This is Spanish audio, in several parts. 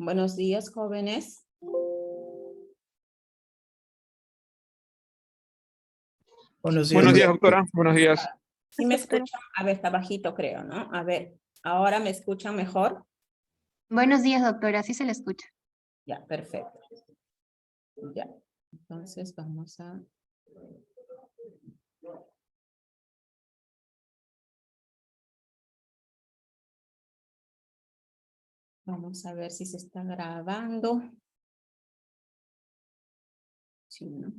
Buenos días, jóvenes. Buenos Buenos días, días. doctora. Buenos días. ¿Sí me escuchan? A ver, está bajito, creo, ¿no? A ver, ¿ahora me escuchan mejor? Buenos días, doctora. Sí se le escucha. Ya, perfecto. Ya, entonces vamos a... Vamos a ver si se está grabando. Sí, ¿no?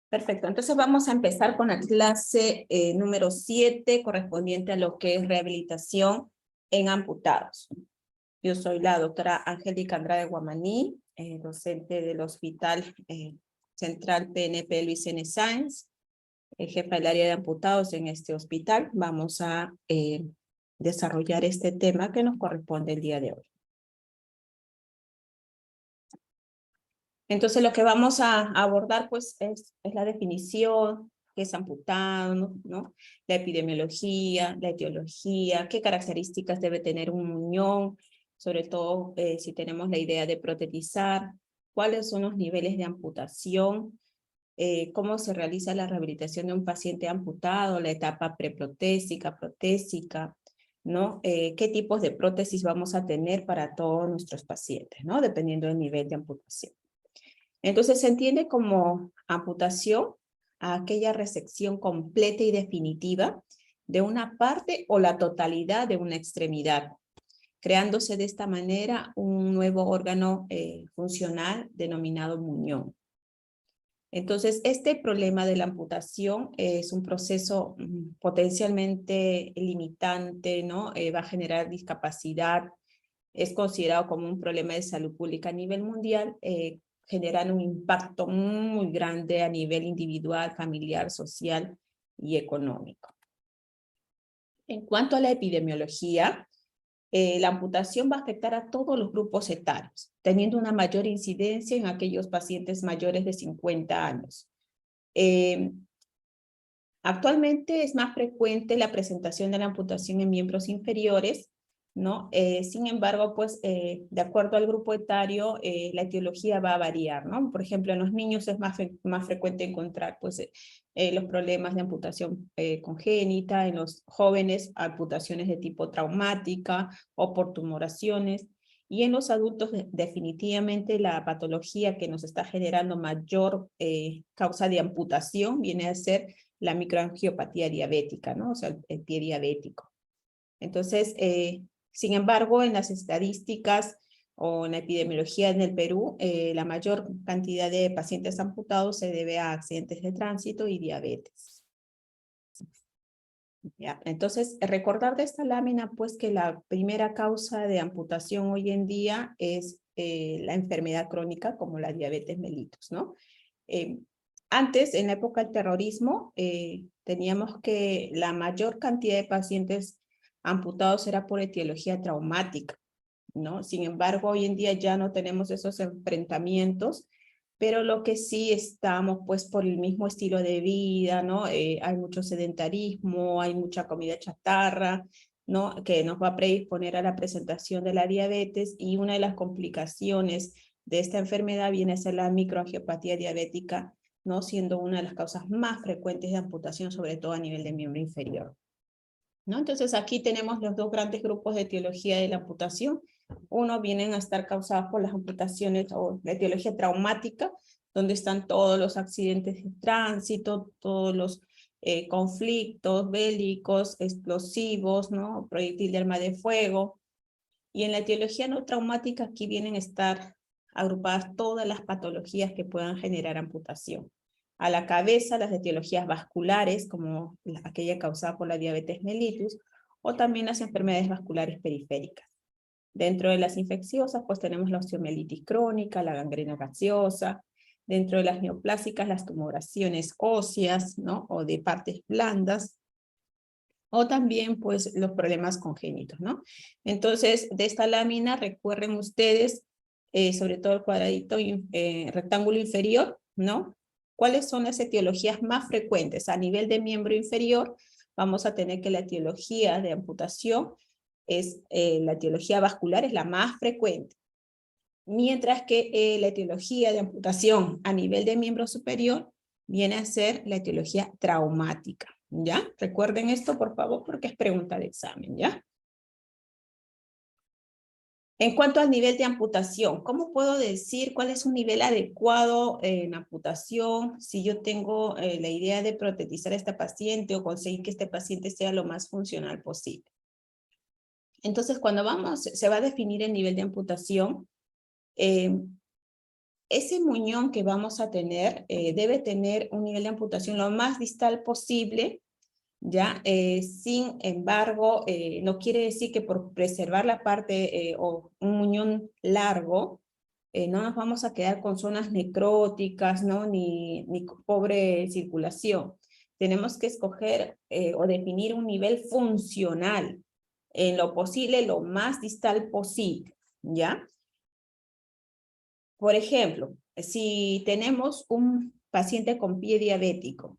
Perfecto, entonces vamos a empezar con la clase número 7, correspondiente a lo que es rehabilitación en amputados. Yo soy la doctora Angélica Andrade Guamaní, docente del Hospital Central PNP Luis N. Sáenz, jefa del área de amputados en este hospital. Vamos a desarrollar este tema que nos corresponde el día de hoy. Entonces lo que vamos a abordar pues es la definición, qué es amputado, ¿no? La epidemiología, la etiología, qué características debe tener un muñón, sobre todo si tenemos la idea de protetizar, cuáles son los niveles de amputación, cómo se realiza la rehabilitación de un paciente amputado, la etapa preprotésica, protésica, ¿no? Qué tipos de prótesis vamos a tener para todos nuestros pacientes, ¿no? Dependiendo del nivel de amputación. Entonces se entiende como amputación a aquella resección completa y definitiva de una parte o la totalidad de una extremidad, creándose de esta manera un nuevo órgano funcional denominado muñón. Entonces, este problema de la amputación es un proceso potencialmente limitante, ¿no? Va a generar discapacidad, es considerado como un problema de salud pública a nivel mundial, generan un impacto muy grande a nivel individual, familiar, social y económico. En cuanto a la epidemiología, la amputación va a afectar a todos los grupos etarios, teniendo una mayor incidencia en aquellos pacientes mayores de 50 años. Actualmente es más frecuente la presentación de la amputación en miembros inferiores, ¿no? Sin embargo, pues, de acuerdo al grupo etario, la etiología va a variar, ¿no? Por ejemplo, en los niños es más frecuente encontrar, pues, los problemas de amputación congénita, en los jóvenes, amputaciones de tipo traumática o por tumoraciones, y en los adultos definitivamente la patología que nos está generando mayor causa de amputación viene a ser la microangiopatía diabética, ¿no? O sea, el pie diabético. Entonces, sin embargo, en las estadísticas o en la epidemiología en el Perú, la mayor cantidad de pacientes amputados se debe a accidentes de tránsito y diabetes. ¿Ya? Entonces, recordar de esta lámina, pues, que la primera causa de amputación hoy en día es la enfermedad crónica, como la diabetes mellitus, ¿no? Antes, en la época del terrorismo, teníamos que la mayor cantidad de pacientes amputados era por etiología traumática, ¿no? Sin embargo, hoy en día ya no tenemos esos enfrentamientos, pero lo que sí estamos, pues, por el mismo estilo de vida, ¿no? Hay mucho sedentarismo, hay mucha comida chatarra, ¿no? Que nos va a predisponer a la presentación de la diabetes, y una de las complicaciones de esta enfermedad viene a ser la microangiopatía diabética, ¿no? Siendo una de las causas más frecuentes de amputación, sobre todo a nivel de miembro inferior, ¿no? Entonces aquí tenemos los dos grandes grupos de etiología de la amputación. Uno vienen a estar causados por las amputaciones o la etiología traumática, donde están todos los accidentes de tránsito, todos los conflictos bélicos, explosivos, ¿no? Proyectil de arma de fuego. Y en la etiología no traumática aquí vienen a estar agrupadas todas las patologías que puedan generar amputación. A la cabeza, las etiologías vasculares, como aquella causada por la diabetes mellitus, o también las enfermedades vasculares periféricas. Dentro de las infecciosas, pues tenemos la osteomielitis crónica, la gangrena gaseosa. Dentro de las neoplásicas, las tumoraciones óseas, ¿no? O de partes blandas. O también, pues, los problemas congénitos, ¿no? Entonces, de esta lámina, recuerden ustedes, sobre todo el cuadradito rectángulo inferior, ¿no? ¿Cuáles son las etiologías más frecuentes? A nivel de miembro inferior, vamos a tener que la etiología de amputación es, la etiología vascular es la más frecuente. Mientras que la etiología de amputación a nivel de miembro superior viene a ser la etiología traumática, ¿ya? Recuerden esto, por favor, porque es pregunta de examen, ¿ya? En cuanto al nivel de amputación, ¿cómo puedo decir cuál es un nivel adecuado en amputación si yo tengo la idea de protetizar a esta paciente o conseguir que este paciente sea lo más funcional posible? Entonces, cuando se va a definir el nivel de amputación, ese muñón que vamos a tener debe tener un nivel de amputación lo más distal posible, ¿ya? Sin embargo, no quiere decir que por preservar la parte o un muñón largo, no nos vamos a quedar con zonas necróticas, ¿no? Ni pobre circulación. Tenemos que escoger o definir un nivel funcional, en lo posible, lo más distal posible, ¿ya? Por ejemplo, si tenemos un paciente con pie diabético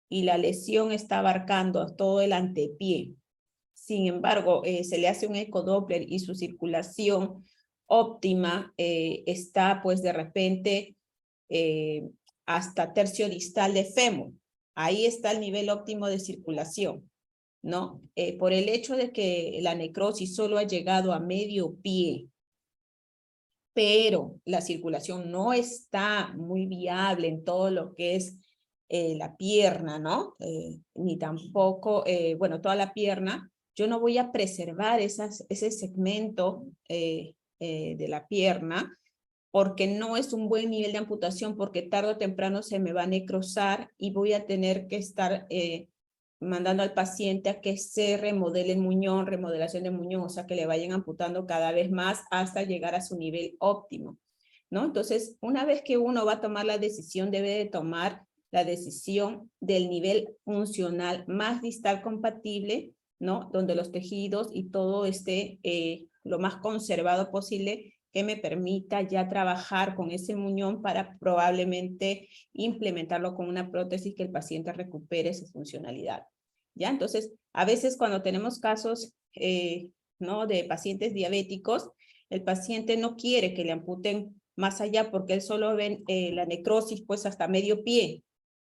y la lesión está abarcando todo el antepié, sin embargo, se le hace un ecodoppler y su circulación óptima está, pues, de repente hasta tercio distal de fémur. Ahí está el nivel óptimo de circulación, ¿no? Por el hecho de que la necrosis solo ha llegado a medio pie, pero la circulación no está muy viable en todo lo que es la pierna, ¿no? Ni tampoco, bueno, toda la pierna. Yo no voy a preservar ese segmento de la pierna, porque no es un buen nivel de amputación, porque tarde o temprano se me va a necrosar y voy a tener que estar mandando al paciente a que se remodele el muñón, remodelación de muñón, o sea, que le vayan amputando cada vez más hasta llegar a su nivel óptimo, ¿no? Entonces, una vez que uno va a tomar la decisión, debe de tomar la decisión del nivel funcional más distal compatible, ¿no? Donde los tejidos y todo esté lo más conservado posible, que me permita ya trabajar con ese muñón para probablemente implementarlo con una prótesis que el paciente recupere su funcionalidad. ¿Ya? Entonces, a veces cuando tenemos casos ¿no? de pacientes diabéticos, el paciente no quiere que le amputen más allá porque él solo ve la necrosis pues hasta medio pie,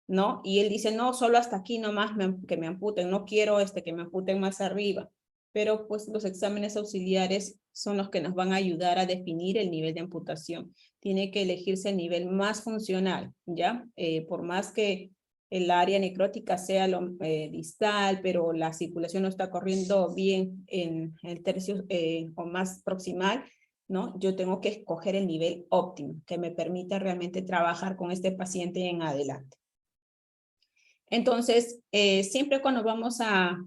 ¿no? Y él dice, no, solo hasta aquí nomás que me amputen, no quiero que me amputen más arriba. Pero pues los exámenes auxiliares son los que nos van a ayudar a definir el nivel de amputación. Tiene que elegirse el nivel más funcional, ¿ya? Por más que el área necrótica sea lo distal, pero la circulación no está corriendo bien en el tercio o más proximal, ¿no? Yo tengo que escoger el nivel óptimo que me permita realmente trabajar con este paciente en adelante. Entonces, siempre cuando vamos a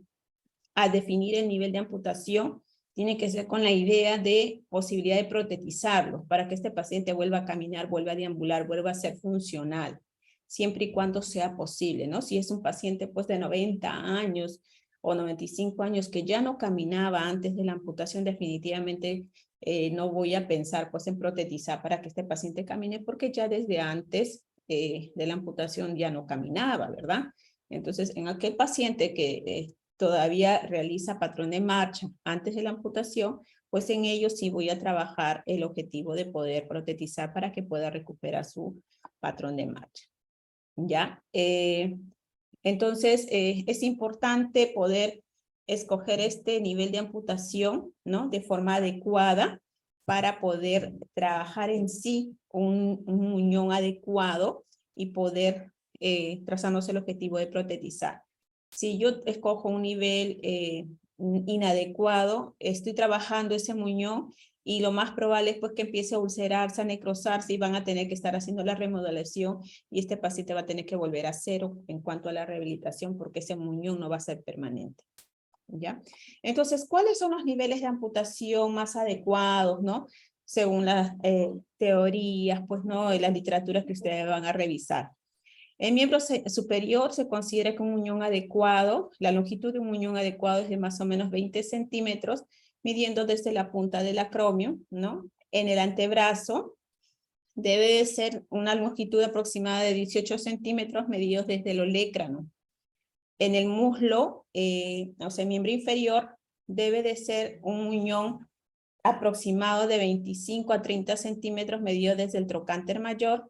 a definir el nivel de amputación, tiene que ser con la idea de posibilidad de protetizarlo para que este paciente vuelva a caminar, vuelva a deambular, vuelva a ser funcional, siempre y cuando sea posible, ¿no? Si es un paciente pues de 90 años o 95 años que ya no caminaba antes de la amputación, definitivamente no voy a pensar pues en protetizar para que este paciente camine porque ya desde antes de la amputación ya no caminaba, ¿verdad? Entonces, en aquel paciente que todavía realiza patrón de marcha antes de la amputación, pues en ello sí voy a trabajar el objetivo de poder protetizar para que pueda recuperar su patrón de marcha. ¿Ya? Entonces, es importante poder escoger este nivel de amputación, ¿no? De forma adecuada para poder trabajar en sí un muñón adecuado y poder trazándose el objetivo de protetizar. Si yo escojo un nivel inadecuado, estoy trabajando ese muñón y lo más probable es pues que empiece a ulcerarse, a necrosarse y van a tener que estar haciendo la remodelación y este paciente va a tener que volver a cero en cuanto a la rehabilitación porque ese muñón no va a ser permanente. ¿Ya? Entonces, ¿cuáles son los niveles de amputación más adecuados, ¿no? Según las teorías, pues, ¿no? Y las literaturas que ustedes van a revisar. El miembro superior se considera que un muñón adecuado, la longitud de un muñón adecuado es de más o menos 20 centímetros, midiendo desde la punta del acromio, ¿no? En el antebrazo debe de ser una longitud aproximada de 18 centímetros medidos desde el olecrano. En el muslo, o sea, miembro inferior, debe de ser un muñón aproximado de 25 a 30 centímetros medido desde el trocánter mayor.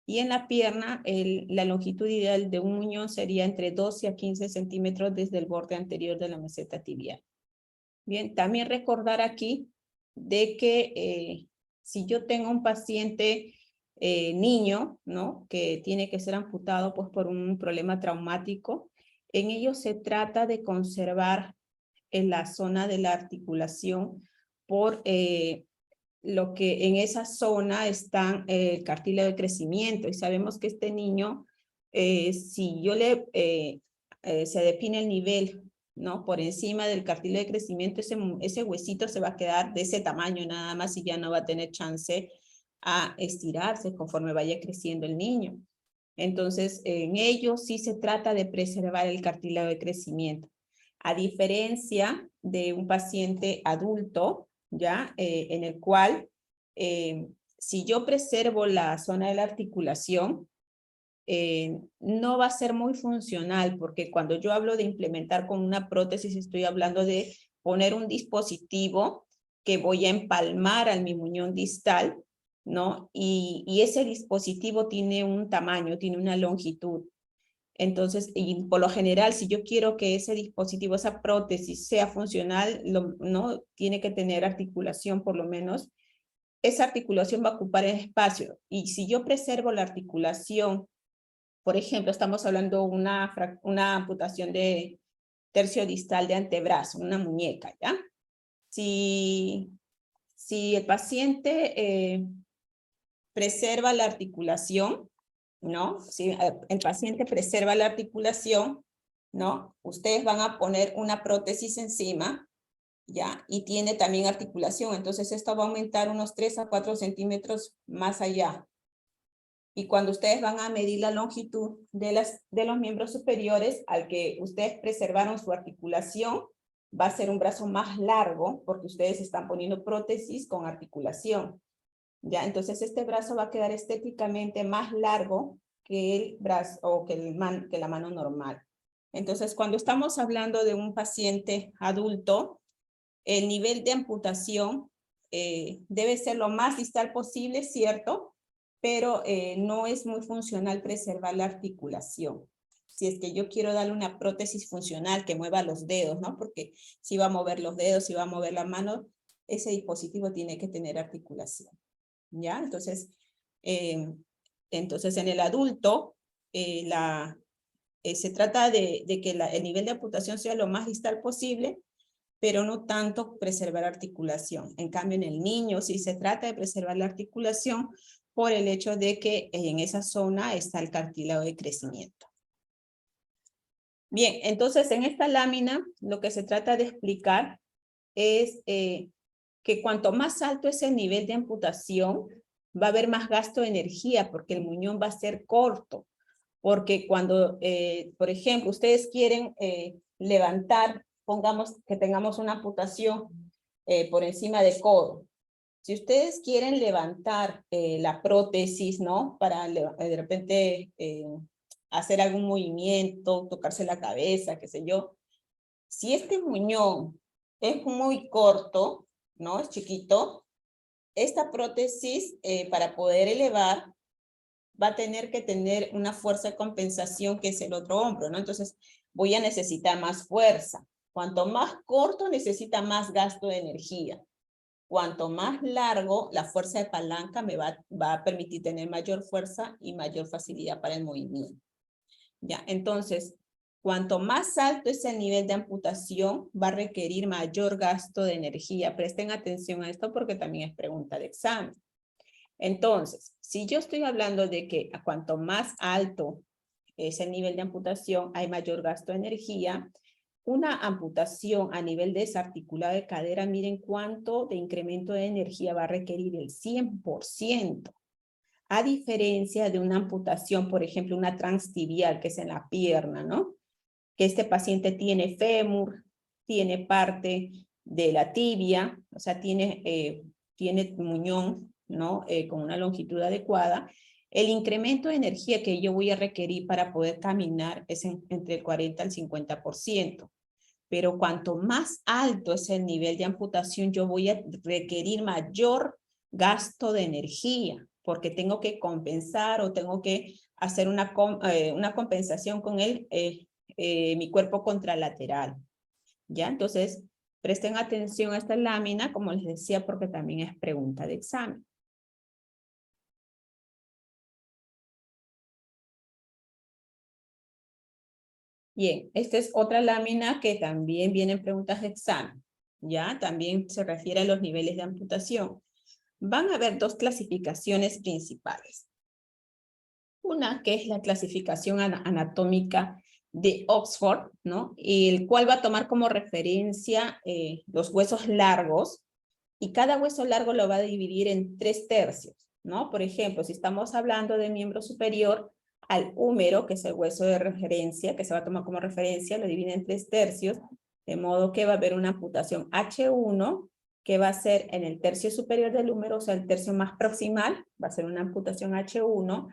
Y en la pierna, la longitud ideal de un muñón sería entre 12 a 15 centímetros desde el borde anterior de la meseta tibial. Bien, también recordar aquí de que si yo tengo un paciente niño, ¿no? Que tiene que ser amputado pues, por un problema traumático, en ello se trata de conservar en la zona de la articulación por lo que en esa zona está el cartílago de crecimiento y sabemos que este niño, si yo se define el nivel, ¿no? Por encima del cartílago de crecimiento, ese huesito se va a quedar de ese tamaño nada más y ya no va a tener chance a estirarse conforme vaya creciendo el niño. Entonces, en ello sí se trata de preservar el cartílago de crecimiento. A diferencia de un paciente adulto, ¿ya? En el cual, si yo preservo la zona de la articulación, no va a ser muy funcional, porque cuando yo hablo de implementar con una prótesis, estoy hablando de poner un dispositivo que voy a empalmar al mi muñón distal, ¿no? Y ese dispositivo tiene un tamaño, tiene una longitud. Entonces, y por lo general, si yo quiero que ese dispositivo, esa prótesis sea funcional, ¿no? Tiene que tener articulación por lo menos. Esa articulación va a ocupar el espacio. Y si yo preservo la articulación, por ejemplo, estamos hablando de una amputación de tercio distal de antebrazo, una muñeca, ¿ya? Si el paciente preserva la articulación, ¿no? Si el paciente preserva la articulación, ¿no? Ustedes van a poner una prótesis encima, ¿ya? Y tiene también articulación, entonces esto va a aumentar unos 3 a 4 centímetros más allá. Y cuando ustedes van a medir la longitud de los miembros superiores, al que ustedes preservaron su articulación, va a ser un brazo más largo, porque ustedes están poniendo prótesis con articulación. ¿Ya? Entonces este brazo va a quedar estéticamente más largo que el brazo o que la mano normal. Entonces cuando estamos hablando de un paciente adulto, el nivel de amputación debe ser lo más distal posible, ¿cierto? Pero no es muy funcional preservar la articulación. Si es que yo quiero darle una prótesis funcional que mueva los dedos, ¿no? Porque si va a mover los dedos, si va a mover la mano, ese dispositivo tiene que tener articulación. ¿Ya? Entonces en el adulto, se trata de que el nivel de amputación sea lo más distal posible, pero no tanto preservar articulación. En cambio, en el niño sí se trata de preservar la articulación por el hecho de que en esa zona está el cartílago de crecimiento. Bien, entonces en esta lámina lo que se trata de explicar es que cuanto más alto es el nivel de amputación, va a haber más gasto de energía porque el muñón va a ser corto. Porque cuando, por ejemplo, ustedes quieren levantar, pongamos que tengamos una amputación por encima del codo. Si ustedes quieren levantar la prótesis, ¿no? Para de repente hacer algún movimiento, tocarse la cabeza, qué sé yo. Si este muñón es muy corto, ¿no? Es chiquito, esta prótesis para poder elevar va a tener que tener una fuerza de compensación que es el otro hombro, ¿no? Entonces voy a necesitar más fuerza. Cuanto más corto, necesita más gasto de energía. Cuanto más largo, la fuerza de palanca me va a permitir tener mayor fuerza y mayor facilidad para el movimiento. Ya, entonces, cuanto más alto es el nivel de amputación, va a requerir mayor gasto de energía. Presten atención a esto porque también es pregunta de examen. Entonces, si yo estoy hablando de que a cuanto más alto es el nivel de amputación, hay mayor gasto de energía, una amputación a nivel desarticulado de cadera, miren cuánto de incremento de energía va a requerir el 100%. A diferencia de una amputación, por ejemplo, una transtibial, que es en la pierna, ¿no? Que este paciente tiene fémur, tiene parte de la tibia, o sea, tiene muñón, ¿no? Con una longitud adecuada. El incremento de energía que yo voy a requerir para poder caminar es entre el 40 al 50%. Pero cuanto más alto es el nivel de amputación, yo voy a requerir mayor gasto de energía, porque tengo que compensar o tengo que hacer una compensación con mi cuerpo contralateral. ¿Ya? Entonces, presten atención a esta lámina, como les decía, porque también es pregunta de examen. Bien, esta es otra lámina que también viene en preguntas de examen. ¿Ya? También se refiere a los niveles de amputación. Van a haber dos clasificaciones principales. Una que es la clasificación anatómica de Oxford, ¿no? Y el cual va a tomar como referencia los huesos largos, y cada hueso largo lo va a dividir en 3 tercios, ¿no? Por ejemplo, si estamos hablando de miembro superior, al húmero, que es el hueso de referencia, que se va a tomar como referencia, lo divide en 3 tercios, de modo que va a haber una amputación H1, que va a ser en el tercio superior del húmero, o sea, el tercio más proximal, va a ser una amputación H1.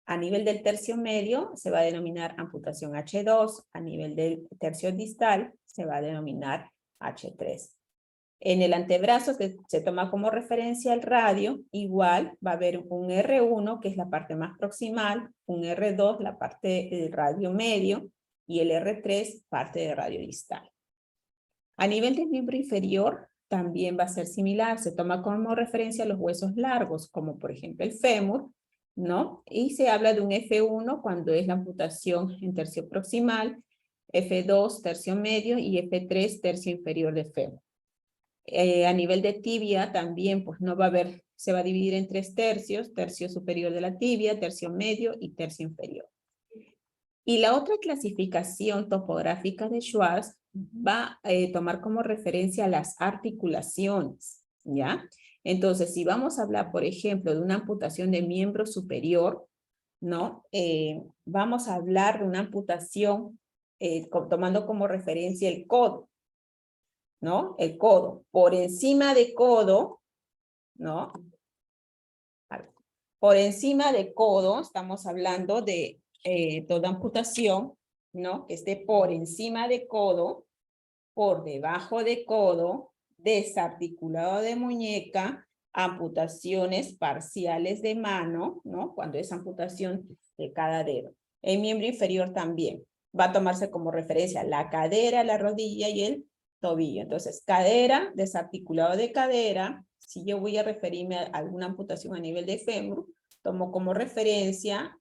A nivel del tercio medio se va a denominar amputación H2, a nivel del tercio distal se va a denominar H3. En el antebrazo, que se toma como referencia el radio, igual va a haber un R1, que es la parte más proximal, un R2, la parte del radio medio, y el R3, parte del radio distal. A nivel del miembro inferior, también va a ser similar, se toma como referencia los huesos largos, como por ejemplo el fémur, ¿no? Y se habla de un F1 cuando es la amputación en tercio proximal, F2 tercio medio y F3 tercio inferior de fémur. A nivel de tibia también, pues no va a haber, se va a dividir en 3 tercios, tercio superior de la tibia, tercio medio y tercio inferior. Y la otra clasificación topográfica de Schwartz va a tomar como referencia las articulaciones, ¿ya? Entonces, si vamos a hablar, por ejemplo, de una amputación de miembro superior, ¿no? Vamos a hablar de una amputación tomando como referencia el codo, ¿no? El codo. Por encima de codo, ¿no? Por encima de codo, estamos hablando de toda amputación, ¿no? Que esté por encima de codo, por debajo de codo, desarticulado de muñeca, amputaciones parciales de mano, ¿no? Cuando es amputación de cada dedo. El miembro inferior también. Va a tomarse como referencia la cadera, la rodilla y el tobillo. Entonces, cadera, desarticulado de cadera. Si yo voy a referirme a alguna amputación a nivel de fémur, tomo como referencia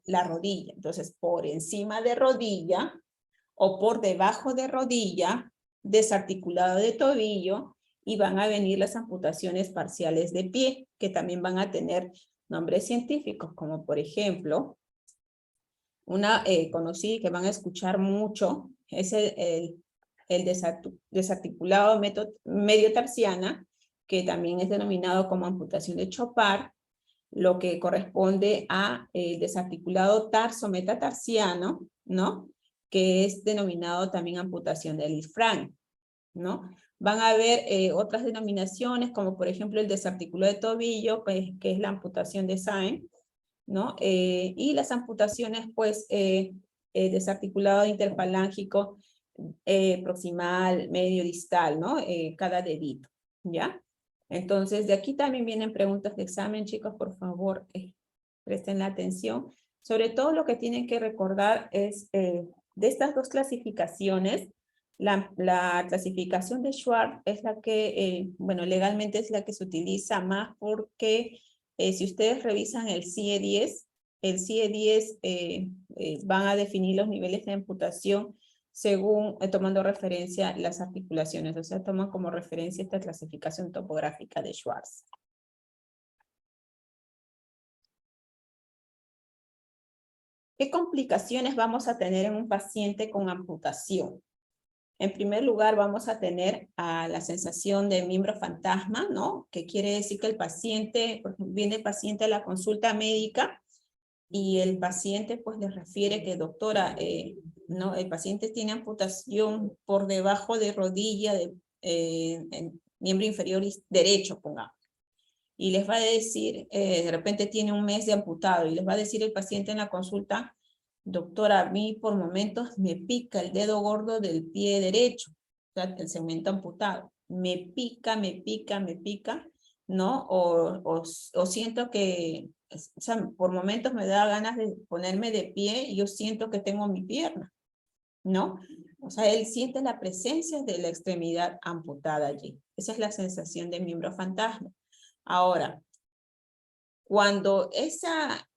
la rodilla. Entonces, por encima de rodilla o por debajo de rodilla, desarticulado de tobillo, y van a venir las amputaciones parciales de pie, que también van a tener nombres científicos, como por ejemplo, Una conocida que van a escuchar mucho es el desarticulado medio tarsiana, que también es denominado como amputación de Chopard, lo que corresponde a el desarticulado tarso-metatarsiano, ¿no? Que es denominado también amputación de Lisfranc, ¿no? Van a haber otras denominaciones, como por ejemplo el desarticulado de tobillo, que es la amputación de Sain, ¿no? Y las amputaciones, pues, desarticulado interfalángico proximal, medio distal, ¿no? Cada dedito, ¿ya? Entonces, de aquí también vienen preguntas de examen, chicos, por favor, presten la atención. Sobre todo lo que tienen que recordar es, de estas dos clasificaciones, la clasificación de Schwartz es la que, bueno, legalmente es la que se utiliza más porque si ustedes revisan el CIE-10, el CIE-10 van a definir los niveles de amputación según, tomando referencia las articulaciones, o sea, toman como referencia esta clasificación topográfica de Schwartz. ¿Qué complicaciones vamos a tener en un paciente con amputación? En primer lugar, vamos a tener la sensación de miembro fantasma, ¿no? Que quiere decir que el paciente, por ejemplo, viene el paciente a la consulta médica y el paciente pues le refiere que, doctora, no, el paciente tiene amputación por debajo de rodilla, en miembro inferior derecho, pongamos. Y les va a decir, de repente tiene un mes de amputado, y les va a decir el paciente en la consulta, doctora, a mí por momentos me pica el dedo gordo del pie derecho, o sea, el segmento amputado. Me pica, ¿no? O siento que, o sea, por momentos me da ganas de ponerme de pie y yo siento que tengo mi pierna, ¿no? O sea, él siente la presencia de la extremidad amputada allí. Esa es la sensación de miembro fantasma. Ahora, cuando esa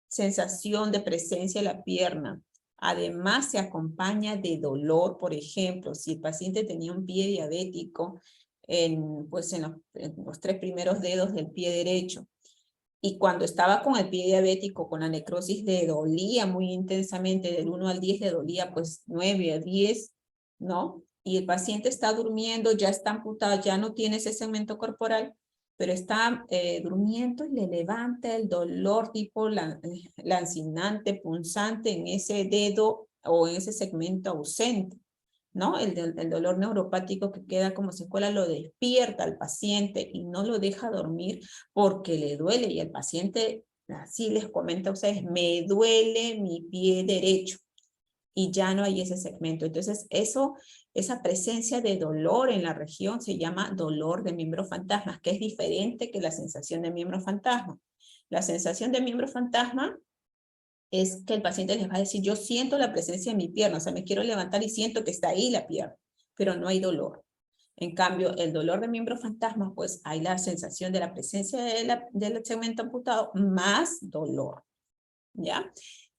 sensación de presencia de la pierna, además se acompaña de dolor, por ejemplo, si el paciente tenía un pie diabético, pues en los 3 primeros dedos del pie derecho, y cuando estaba con el pie diabético, con la necrosis, le dolía muy intensamente, del 1 al 10 le dolía pues 9 a 10, ¿no? Y el paciente está durmiendo, ya está amputado, ya no tiene ese segmento corporal, pero está durmiendo y le levanta el dolor tipo lancinante, punzante en ese dedo o en ese segmento ausente, ¿no? El dolor neuropático que queda como secuela lo despierta al paciente y no lo deja dormir porque le duele, y el paciente así les comenta a ustedes, me duele mi pie derecho, y ya no hay ese segmento. Entonces esa presencia de dolor en la región se llama dolor de miembro fantasma, que es diferente que la sensación de miembro fantasma. La sensación de miembro fantasma es que el paciente les va a decir, yo siento la presencia de mi pierna, o sea, me quiero levantar y siento que está ahí la pierna, pero no hay dolor. En cambio, el dolor de miembro fantasma, pues hay la sensación de la presencia del segmento amputado más dolor, ¿ya?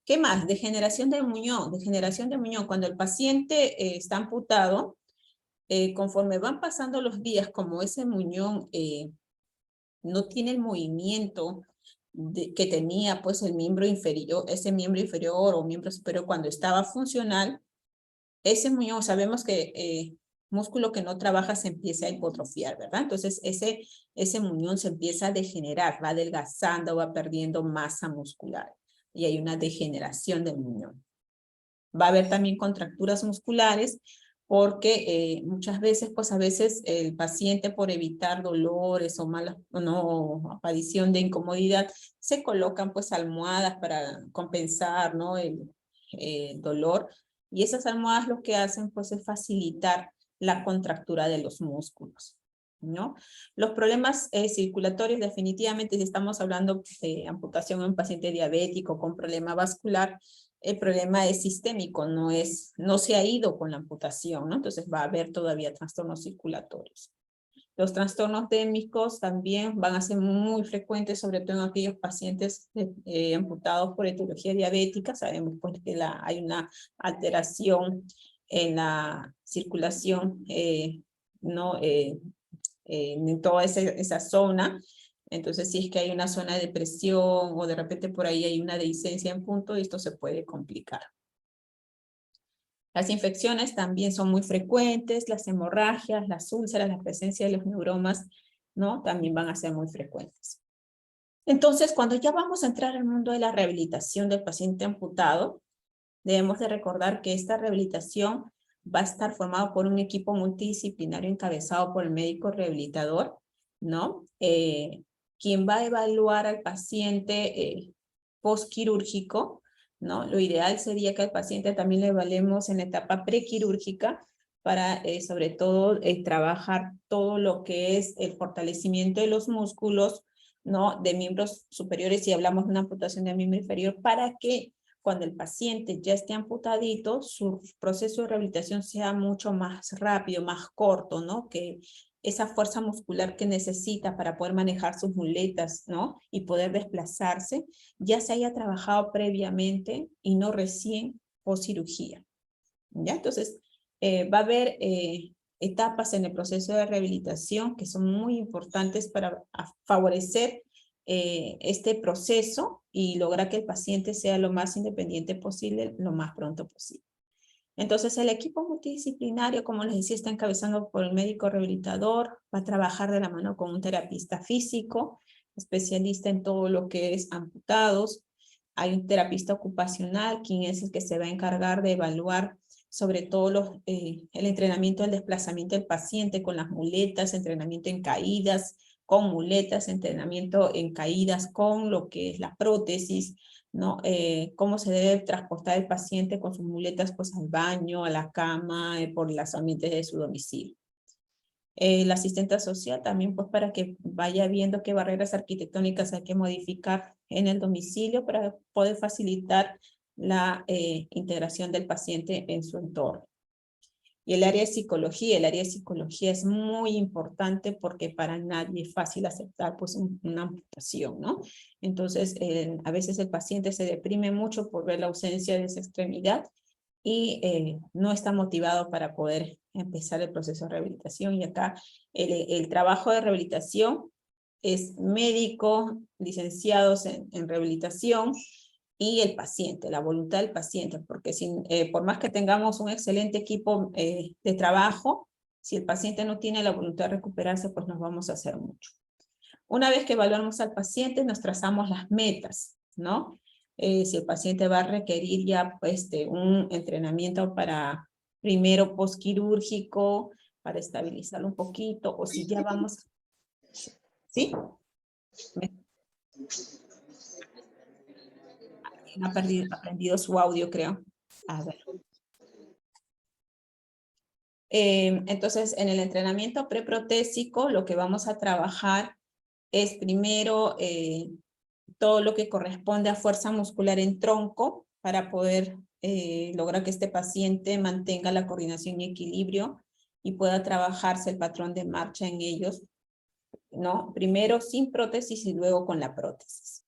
¿Qué más? Degeneración de muñón. Degeneración de muñón. Cuando el paciente está amputado, conforme van pasando los días, como ese muñón no tiene el movimiento que tenía pues el miembro inferior, ese miembro inferior o miembro superior cuando estaba funcional, ese muñón, sabemos que músculo que no trabaja se empieza a hipotrofiar, ¿verdad? Entonces ese muñón se empieza a degenerar, va adelgazando, va perdiendo masa muscular y hay una degeneración del muñón. Va a haber también contracturas musculares porque muchas veces, pues a veces el paciente por evitar dolores o aparición de incomodidad, se colocan pues almohadas para compensar, ¿no? el dolor, y esas almohadas lo que hacen pues es facilitar la contractura de los músculos, ¿no? Los problemas circulatorios, definitivamente, si estamos hablando de amputación en un paciente diabético con problema vascular, el problema es sistémico, no se ha ido con la amputación, ¿no? Entonces va a haber todavía trastornos circulatorios. Los trastornos démicos también van a ser muy frecuentes, sobre todo en aquellos pacientes amputados por etiología diabética. Sabemos pues que hay una alteración en la circulación, ¿no? En toda esa zona. Entonces, si es que hay una zona de presión o de repente por ahí hay una dehiscencia en punto, esto se puede complicar. Las infecciones también son muy frecuentes, las hemorragias, las úlceras, la presencia de los neuromas, ¿no? También van a ser muy frecuentes. Entonces, cuando ya vamos a entrar al mundo de la rehabilitación del paciente amputado, debemos de recordar que esta rehabilitación va a estar formado por un equipo multidisciplinario encabezado por el médico rehabilitador, ¿no? Quien va a evaluar al paciente postquirúrgico, ¿no? Lo ideal sería que al paciente también lo evaluemos en la etapa prequirúrgica para, sobre todo, trabajar todo lo que es el fortalecimiento de los músculos, ¿no? De miembros superiores, si hablamos de una amputación de miembro inferior, para que cuando el paciente ya esté amputadito, su proceso de rehabilitación sea mucho más rápido, más corto, ¿no? Que esa fuerza muscular que necesita para poder manejar sus muletas, ¿no? Y poder desplazarse, ya se haya trabajado previamente y no recién post cirugía, ¿ya? Entonces, va a haber etapas en el proceso de rehabilitación que son muy importantes para favorecer este proceso y lograr que el paciente sea lo más independiente posible, lo más pronto posible. Entonces, el equipo multidisciplinario, como les decía, está encabezado por el médico rehabilitador, va a trabajar de la mano con un terapista físico, especialista en todo lo que es amputados. Hay un terapista ocupacional, quien es el que se va a encargar de evaluar sobre todo el entrenamiento del desplazamiento del paciente con las muletas, entrenamiento en caídas con muletas, entrenamiento en caídas con lo que es la prótesis, ¿no? Cómo se debe transportar el paciente con sus muletas pues al baño, a la cama, por los ambientes de su domicilio. La asistente social también pues para que vaya viendo qué barreras arquitectónicas hay que modificar en el domicilio para poder facilitar la integración del paciente en su entorno. Y el área de psicología es muy importante porque para nadie es fácil aceptar pues una amputación, ¿no? Entonces, a veces el paciente se deprime mucho por ver la ausencia de esa extremidad y no está motivado para poder empezar el proceso de rehabilitación. Y acá el trabajo de rehabilitación es médico, licenciados en rehabilitación, y el paciente, la voluntad del paciente, porque por más que tengamos un excelente equipo de trabajo, si el paciente no tiene la voluntad de recuperarse, pues nos vamos a hacer mucho. Una vez que evaluamos al paciente, nos trazamos las metas, ¿no? Si el paciente va a requerir ya pues, un entrenamiento para primero postquirúrgico, para estabilizarlo un poquito, o si ya vamos... ¿Sí? Ha aprendido su audio, creo. A ver. Entonces, en el entrenamiento preprotésico, lo que vamos a trabajar es primero todo lo que corresponde a fuerza muscular en tronco para poder lograr que este paciente mantenga la coordinación y equilibrio y pueda trabajarse el patrón de marcha en ellos, ¿no? Primero sin prótesis y luego con la prótesis.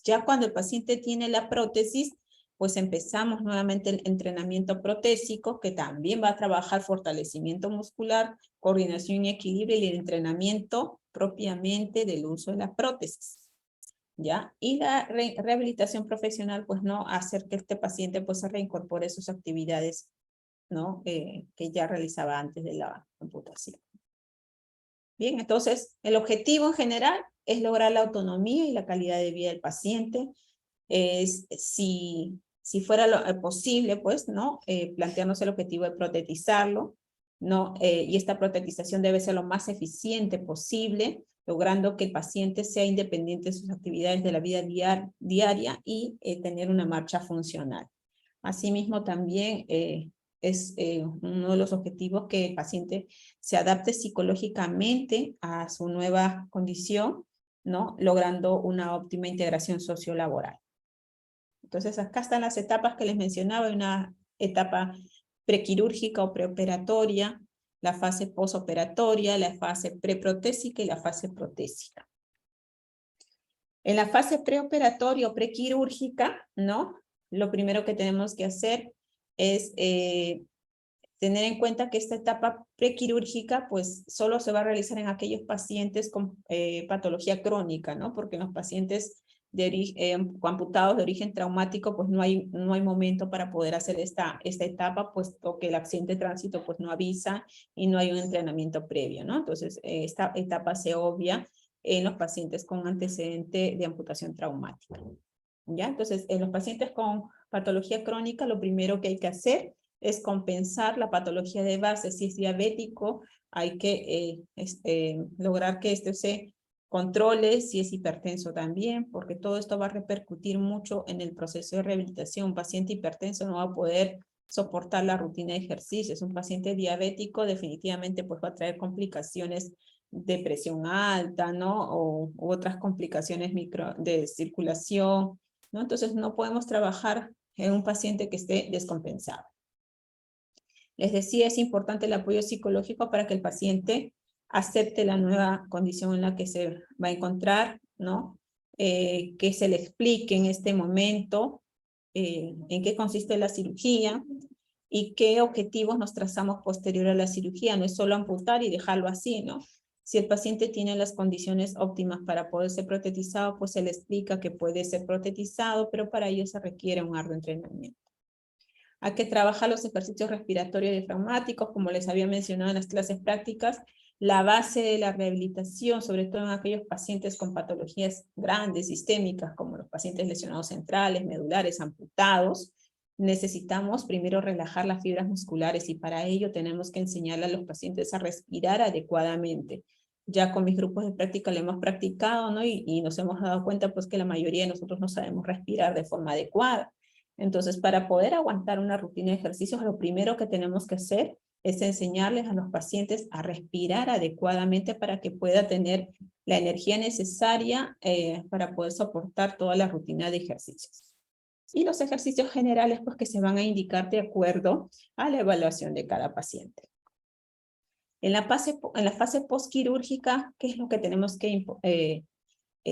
Ya cuando el paciente tiene la prótesis, pues empezamos nuevamente el entrenamiento protésico, que también va a trabajar fortalecimiento muscular, coordinación y equilibrio, y el entrenamiento propiamente del uso de la prótesis, ¿ya? Y la rehabilitación profesional, pues no hacer que este paciente pues se reincorpore sus actividades, ¿no? Que ya realizaba antes de la amputación. Bien, entonces el objetivo en general es lograr la autonomía y la calidad de vida del paciente. Si fuera posible, pues, ¿no? Plantearnos el objetivo de protetizarlo, ¿no? Y esta protetización debe ser lo más eficiente posible, logrando que el paciente sea independiente de sus actividades de la vida diaria y tener una marcha funcional. Asimismo, también es uno de los objetivos que el paciente se adapte psicológicamente a su nueva condición, ¿no? Logrando una óptima integración sociolaboral. Entonces, acá están las etapas que les mencionaba, una etapa prequirúrgica o preoperatoria, la fase posoperatoria, la fase preprotésica y la fase protésica. En la fase preoperatoria o prequirúrgica, ¿no? Lo primero que tenemos que hacer es tener en cuenta que esta etapa prequirúrgica pues solo se va a realizar en aquellos pacientes con patología crónica, ¿no? Porque en los pacientes amputados de origen traumático pues no hay momento para poder hacer esta etapa, puesto que el accidente de tránsito pues no avisa y no hay un entrenamiento previo, ¿no? Entonces esta etapa se obvia en los pacientes con antecedente de amputación traumática, ¿ya? Entonces en los pacientes con patología crónica lo primero que hay que hacer es compensar la patología de base. Si es diabético, hay que lograr que este se controle, si es hipertenso también, porque todo esto va a repercutir mucho en el proceso de rehabilitación. Un paciente hipertenso no va a poder soportar la rutina de ejercicios. Un paciente diabético definitivamente pues va a traer complicaciones de presión alta, ¿no? U otras complicaciones de circulación, ¿no? Entonces no podemos trabajar en un paciente que esté descompensado. Les decía, es importante el apoyo psicológico para que el paciente acepte la nueva condición en la que se va a encontrar, ¿no? Que se le explique en este momento en qué consiste la cirugía y qué objetivos nos trazamos posterior a la cirugía. No es solo amputar y dejarlo así, ¿no? Si el paciente tiene las condiciones óptimas para poder ser protetizado, pues se le explica que puede ser protetizado, pero para ello se requiere un arduo entrenamiento. Hay que trabajar los ejercicios respiratorios diafragmáticos, como les había mencionado en las clases prácticas, la base de la rehabilitación, sobre todo en aquellos pacientes con patologías grandes, sistémicas, como los pacientes lesionados centrales, medulares, amputados. Necesitamos primero relajar las fibras musculares y para ello tenemos que enseñarle a los pacientes a respirar adecuadamente. Ya con mis grupos de práctica lo hemos practicado, ¿no? Y nos hemos dado cuenta pues que la mayoría de nosotros no sabemos respirar de forma adecuada. Entonces, para poder aguantar una rutina de ejercicios, lo primero que tenemos que hacer es enseñarles a los pacientes a respirar adecuadamente para que pueda tener la energía necesaria para poder soportar toda la rutina de ejercicios. Y los ejercicios generales, pues, que se van a indicar de acuerdo a la evaluación de cada paciente. En la fase postquirúrgica, ¿qué es lo que tenemos que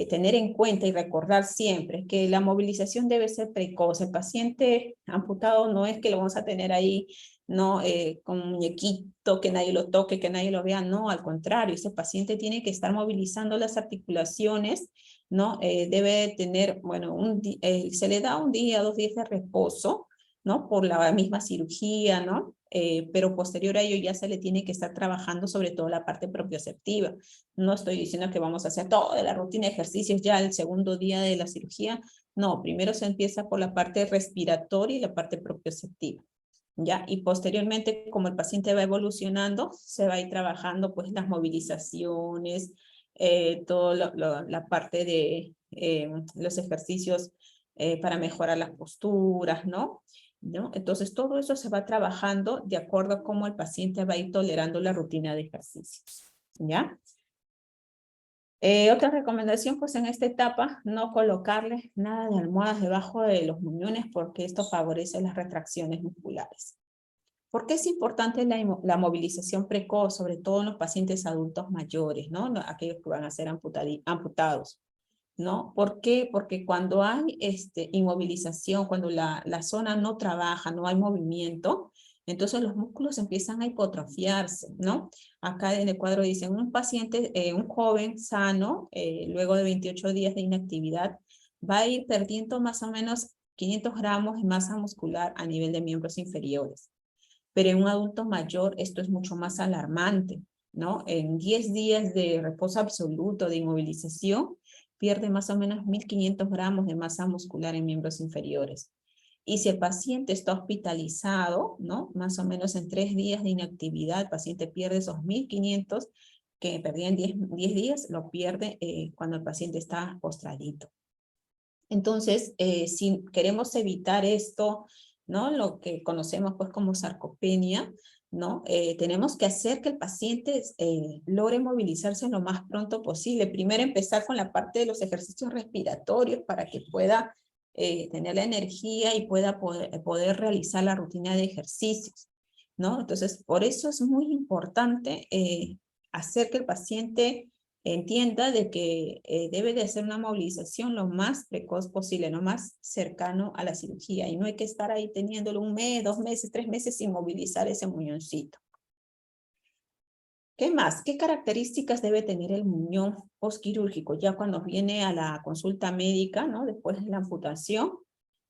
tener en cuenta y recordar siempre? Que la movilización debe ser precoz. El paciente amputado no es que lo vamos a tener ahí, no, con un muñequito, que nadie lo toque, que nadie lo vea, no, al contrario, ese paciente tiene que estar movilizando las articulaciones, ¿no? Debe tener, bueno, se le da 1 día, 2 días de reposo, ¿no? Por la misma cirugía, ¿no? Pero posterior a ello ya se le tiene que estar trabajando sobre todo la parte propioceptiva. No estoy diciendo que vamos a hacer toda la rutina de ejercicios ya el segundo día de la cirugía. No, primero se empieza por la parte respiratoria y la parte propioceptiva, ¿ya? Y posteriormente, como el paciente va evolucionando, se va a ir trabajando pues las movilizaciones, toda la parte de los ejercicios para mejorar las posturas, ¿no? Entonces todo eso se va trabajando de acuerdo a cómo el paciente va a ir tolerando la rutina de ejercicios, ¿ya? Otra recomendación, pues en esta etapa, no colocarle nada de almohadas debajo de los muñones porque esto favorece las retracciones musculares. ¿Por qué es importante la movilización precoz, sobre todo en los pacientes adultos mayores, ¿no? Aquellos que van a ser amputados, ¿no? ¿Por qué? Porque cuando hay inmovilización, cuando la zona no trabaja, no hay movimiento, entonces los músculos empiezan a hipotrofiarse, ¿no? Acá en el cuadro dicen, un paciente, un joven sano, luego de 28 días de inactividad, va a ir perdiendo más o menos 500 gramos de masa muscular a nivel de miembros inferiores. Pero en un adulto mayor esto es mucho más alarmante, ¿no? En 10 días de reposo absoluto, de inmovilización, pierde más o menos 1.500 gramos de masa muscular en miembros inferiores. Y si el paciente está hospitalizado, ¿no? Más o menos en 3 días de inactividad, el paciente pierde esos 1.500 que perdía en 10 días, lo pierde cuando el paciente está postradito. Entonces, si queremos evitar esto, ¿no? Lo que conocemos pues como sarcopenia, ¿no? Tenemos que hacer que el paciente logre movilizarse lo más pronto posible. Primero empezar con la parte de los ejercicios respiratorios para que pueda tener la energía y pueda poder realizar la rutina de ejercicios, ¿no? Entonces, por eso es muy importante hacer que el paciente entienda de que debe de hacer una movilización lo más precoz posible, lo más cercano a la cirugía. Y no hay que estar ahí teniéndolo 1 mes, 2 meses, 3 meses sin movilizar ese muñoncito. ¿Qué más? ¿Qué características debe tener el muñón postquirúrgico? Ya cuando viene a la consulta médica, ¿no? Después de la amputación,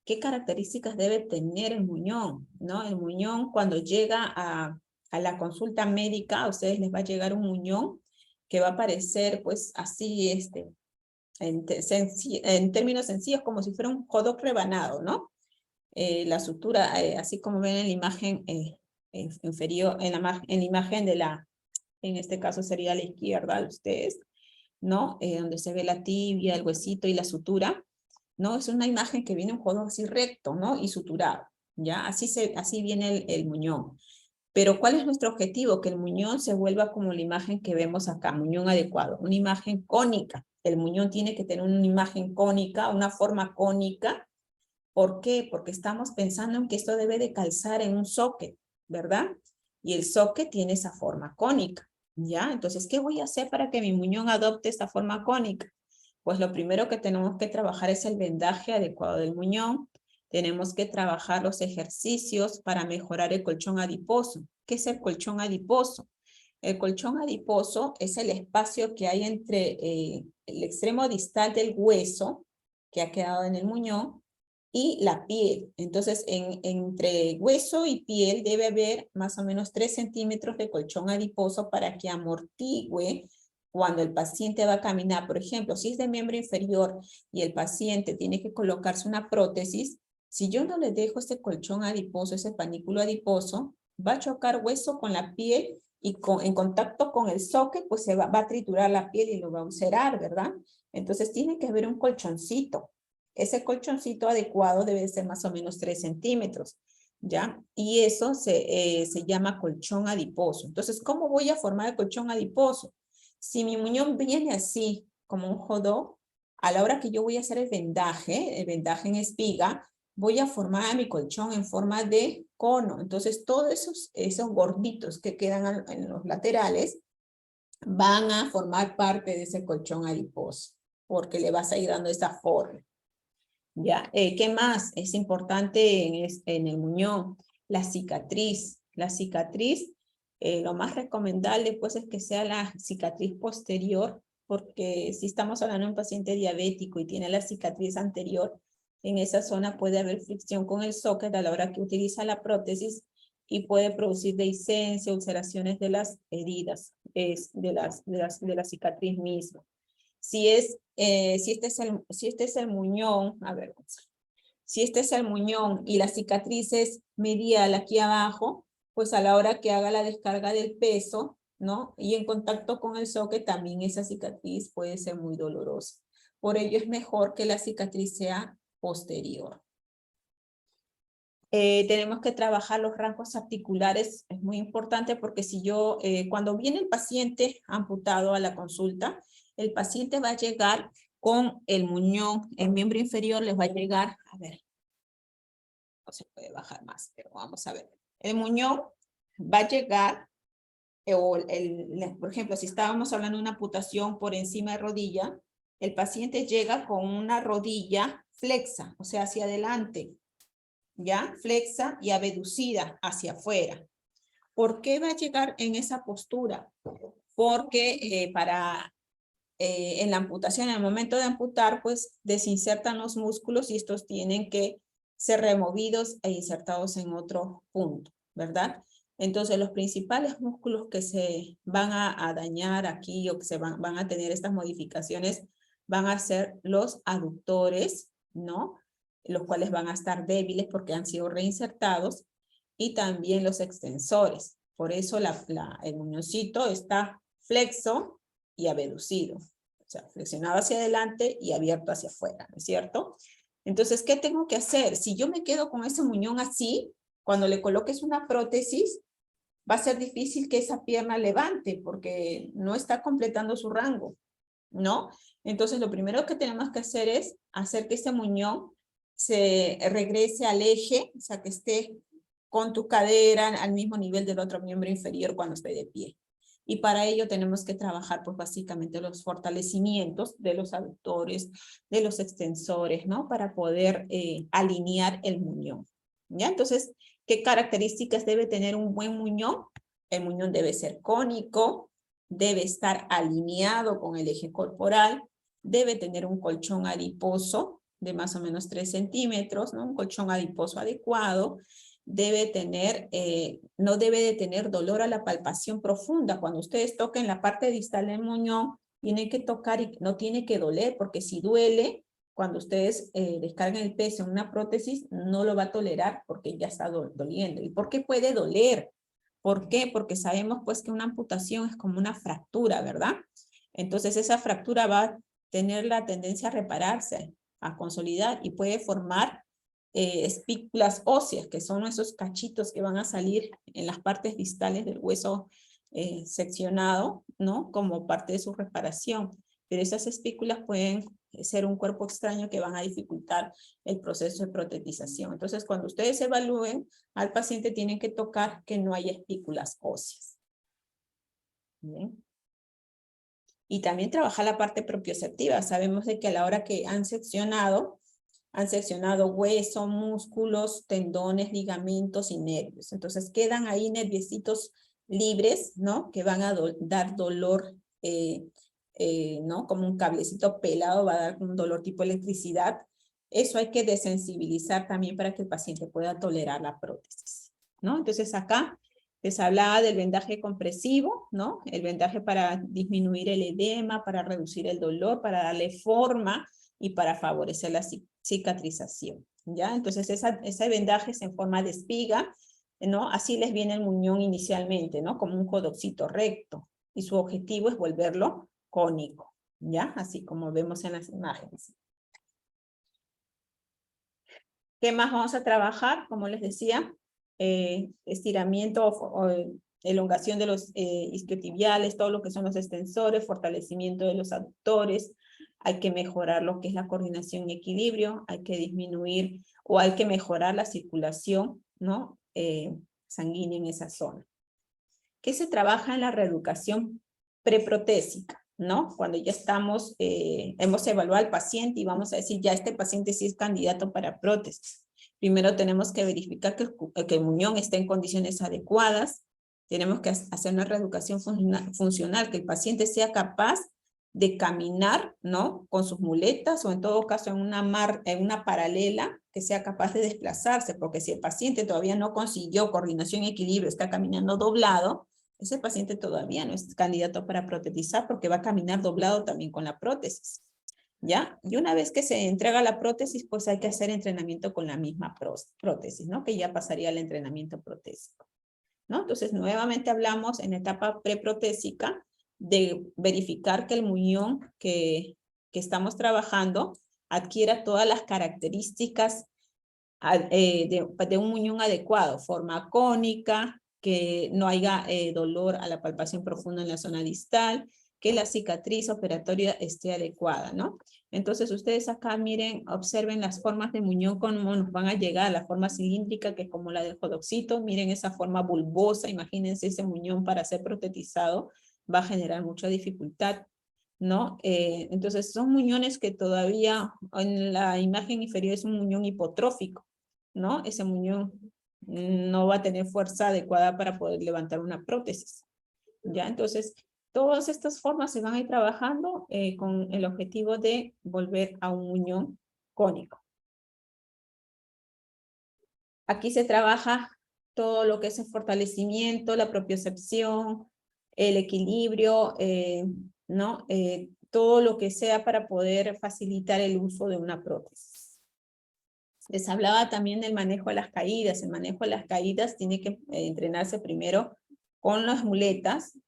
¿qué características debe tener el muñón? ¿No? El muñón cuando llega a la consulta médica, a ustedes les va a llegar un muñón que va a parecer pues así, en términos sencillos, como si fuera un hot rebanado, ¿no? La sutura, así como ven en la imagen inferior, en la imagen de en este caso sería a la izquierda de ustedes, ¿no? Donde se ve la tibia, el huesito y la sutura, ¿no? Es una imagen que viene un codo así recto, ¿no? Y suturado, ¿ya? Así viene el muñón. Pero ¿cuál es nuestro objetivo? Que el muñón se vuelva como la imagen que vemos acá, muñón adecuado, una imagen cónica. El muñón tiene que tener una imagen cónica, una forma cónica. ¿Por qué? Porque estamos pensando en que esto debe de calzar en un socket, ¿verdad? Y el socket tiene esa forma cónica, ¿ya? Entonces, ¿qué voy a hacer para que mi muñón adopte esta forma cónica? Pues lo primero que tenemos que trabajar es el vendaje adecuado del muñón. Tenemos que trabajar los ejercicios para mejorar el colchón adiposo. ¿Qué es el colchón adiposo? El colchón adiposo es el espacio que hay entre el extremo distal del hueso que ha quedado en el muñón y la piel. Entonces, entre hueso y piel debe haber más o menos 3 centímetros de colchón adiposo para que amortigüe cuando el paciente va a caminar. Por ejemplo, si es de miembro inferior y el paciente tiene que colocarse una prótesis, si yo no le dejo este colchón adiposo, ese panículo adiposo, va a chocar hueso con la piel y en contacto con el socket, pues va a triturar la piel y lo va a ulcerar, ¿verdad? Entonces tiene que haber un colchoncito. Ese colchoncito adecuado debe ser más o menos 3 centímetros, ¿ya? Y eso se llama colchón adiposo. Entonces, ¿cómo voy a formar el colchón adiposo? Si mi muñón viene así, como un jodó, a la hora que yo voy a hacer el vendaje en espiga, voy a formar mi colchón en forma de cono. Entonces, todos esos gorditos que quedan en los laterales van a formar parte de ese colchón adiposo, porque le vas a ir dando esa forma. ¿Ya? ¿Qué más es importante en el muñón? La cicatriz. La cicatriz, lo más recomendable pues es que sea la cicatriz posterior, porque si estamos hablando de un paciente diabético y tiene la cicatriz anterior, en esa zona puede haber fricción con el socket a la hora que utiliza la prótesis y puede producir dehiscencia, ulceraciones de las heridas, de la cicatriz misma. Si este es el muñón, a ver, si este es el muñón y la cicatriz es medial aquí abajo, pues a la hora que haga la descarga del peso, ¿no? Y en contacto con el socket, también esa cicatriz puede ser muy dolorosa. Por ello es mejor que la cicatriz sea posterior. Tenemos que trabajar los rangos articulares, es muy importante porque si cuando viene el paciente amputado a la consulta, el paciente va a llegar con el muñón, el miembro inferior les va a llegar, a ver, no se puede bajar más, pero vamos a ver. El muñón va a llegar, por ejemplo, si estábamos hablando de una amputación por encima de rodilla, el paciente llega con una rodilla flexa, o sea, hacia adelante, ¿ya? Flexa y abducida hacia afuera. ¿Por qué va a llegar en esa postura? Porque en la amputación, en el momento de amputar, pues desinsertan los músculos y estos tienen que ser removidos e insertados en otro punto, ¿verdad? Entonces, los principales músculos que se van a dañar aquí o que van a tener estas modificaciones van a ser los aductores, ¿no? Los cuales van a estar débiles porque han sido reinsertados, y también los extensores. Por eso el muñoncito está flexo y abducido. O sea, flexionado hacia adelante y abierto hacia afuera, ¿no es cierto? Entonces, ¿qué tengo que hacer? Si yo me quedo con ese muñón así, cuando le coloques una prótesis, va a ser difícil que esa pierna levante porque no está completando su rango, ¿no? Entonces, lo primero que tenemos que hacer es hacer que ese muñón se regrese al eje, o sea, que esté con tu cadera al mismo nivel del otro miembro inferior cuando esté de pie. Y para ello tenemos que trabajar, pues básicamente los fortalecimientos de los aductores, de los extensores, ¿no? Para poder alinear el muñón, ¿ya? Entonces, ¿qué características debe tener un buen muñón? El muñón debe ser cónico, debe estar alineado con el eje corporal, debe tener un colchón adiposo de más o menos 3 centímetros, ¿no? Un colchón adiposo adecuado. Debe tener, no debe de tener dolor a la palpación profunda. Cuando ustedes toquen la parte distal del muñón, tienen que tocar y no tiene que doler, porque si duele, cuando ustedes descarguen el peso en una prótesis, no lo va a tolerar porque ya está doliendo. ¿Y por qué puede doler? ¿Por qué? Porque sabemos pues que una amputación es como una fractura, ¿verdad? Entonces esa fractura va a tener la tendencia a repararse, a consolidar y puede formar espículas óseas, que son esos cachitos que van a salir en las partes distales del hueso seccionado, ¿no? Como parte de su reparación. Pero esas espículas pueden ser un cuerpo extraño que van a dificultar el proceso de protetización. Entonces, cuando ustedes evalúen al paciente, tienen que tocar que no haya espículas óseas. Bien. Y también trabajar la parte propioceptiva. Sabemos de que a la hora que han seccionado hueso, músculos, tendones, ligamentos y nervios. Entonces quedan ahí nerviecitos libres, ¿no? Que van a dar dolor, ¿no? Como un cablecito pelado va a dar un dolor tipo electricidad. Eso hay que desensibilizar también para que el paciente pueda tolerar la prótesis, ¿no? Entonces acá les hablaba del vendaje compresivo, ¿no? El vendaje para disminuir el edema, para reducir el dolor, para darle forma y para favorecer la cicatrización, ¿ya? Entonces ese vendaje es en forma de espiga, ¿no? Así les viene el muñón inicialmente, ¿no? Como un codocito recto. Y su objetivo es volverlo cónico, ¿ya? Así como vemos en las imágenes. ¿Qué más vamos a trabajar? Como les decía, estiramiento o elongación de los isquiotibiales, todo lo que son los extensores, fortalecimiento de los aductores. Hay que mejorar lo que es la coordinación y equilibrio, hay que disminuir o hay que mejorar la circulación, ¿no? Sanguínea en esa zona. ¿Qué se trabaja en la reeducación preprotésica? ¿No? Cuando ya estamos, hemos evaluado al paciente y vamos a decir, ya este paciente sí es candidato para prótesis. Primero tenemos que verificar que el muñón esté en condiciones adecuadas. Tenemos que hacer una reeducación funcional, que el paciente sea capaz de caminar, ¿no? Con sus muletas o en todo caso en una paralela, que sea capaz de desplazarse, porque si el paciente todavía no consiguió coordinación y equilibrio, está caminando doblado, ese paciente todavía no es candidato para protetizar porque va a caminar doblado también con la prótesis, ¿ya? Y una vez que se entrega la prótesis, pues hay que hacer entrenamiento con la misma prótesis, ¿no? Que ya pasaría al entrenamiento protésico, ¿no? Entonces, nuevamente hablamos en etapa preprotésica de verificar que el muñón que estamos trabajando adquiera todas las características de un muñón adecuado, forma cónica, que no haya dolor a la palpación profunda en la zona distal, que la cicatriz operatoria esté adecuada, ¿no? Entonces ustedes acá miren, observen las formas de muñón, cómo nos van a llegar, la forma cilíndrica que es como la del jodoxito, miren esa forma bulbosa, imagínense ese muñón para ser protetizado, va a generar mucha dificultad, ¿no? Entonces son muñones que todavía en la imagen inferior es un muñón hipotrófico, ¿no? Ese muñón no va a tener fuerza adecuada para poder levantar una prótesis, ¿ya? Entonces, todas estas formas se van a ir trabajando con el objetivo de volver a un muñón cónico. Aquí se trabaja todo lo que es el fortalecimiento, la propiocepción, el equilibrio, ¿no? Todo lo que sea para poder facilitar el uso de una prótesis. Les hablaba también del manejo de las caídas. El manejo de las caídas tiene que entrenarse primero con las muletas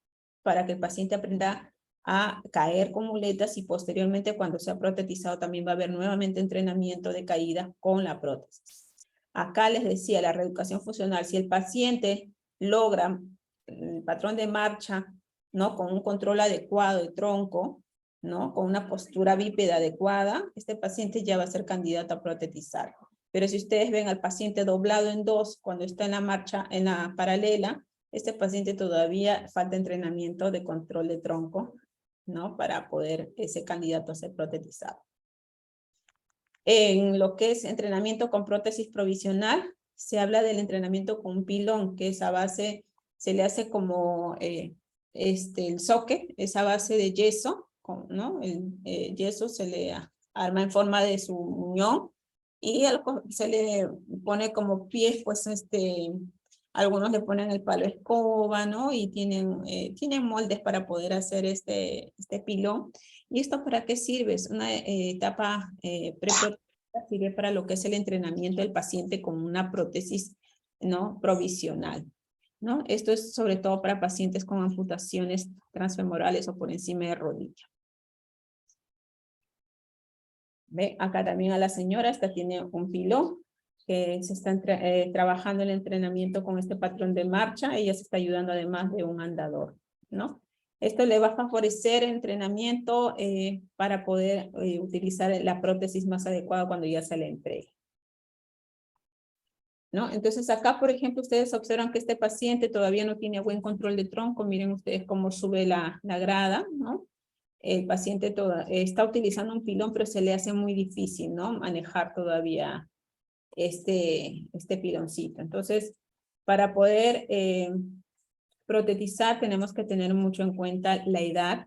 para que el paciente aprenda a caer con muletas y posteriormente cuando sea protetizado también va a haber nuevamente entrenamiento de caída con la prótesis. Acá les decía la reeducación funcional. Si el paciente logra el patrón de marcha, ¿no? Con un control adecuado de tronco, ¿no? Con una postura bípeda adecuada, este paciente ya va a ser candidato a protetizar. Pero si ustedes ven al paciente doblado en dos cuando está en la marcha, en la paralela, este paciente todavía falta entrenamiento de control de tronco, ¿no? Para poder ese candidato a ser protetizado. En lo que es entrenamiento con prótesis provisional, se habla del entrenamiento con un pilón, que esa base se le hace como el socket, esa base de yeso, ¿no? El yeso se le arma en forma de su muñón y se le pone como pies, pues algunos le ponen el palo escoba, ¿no? Y tienen moldes para poder hacer este pilón. ¿Y esto para qué sirve? Es una etapa preprotésica, sirve para lo que es el entrenamiento del paciente con una prótesis, ¿no? Provisional, ¿no? Esto es sobre todo para pacientes con amputaciones transfemorales o por encima de rodilla. Ve, acá también a la señora, esta tiene un pilón que se está trabajando el entrenamiento con este patrón de marcha. Ella se está ayudando además de un andador, ¿no? Esto le va a favorecer el entrenamiento para poder utilizar la prótesis más adecuada cuando ya se le entregue, ¿no? Entonces acá, por ejemplo, ustedes observan que este paciente todavía no tiene buen control de tronco. Miren ustedes cómo sube la grada, ¿no? El paciente está utilizando un pilón, pero se le hace muy difícil, ¿no? Manejar todavía este piloncito. Entonces, para poder protetizar, tenemos que tener mucho en cuenta la edad,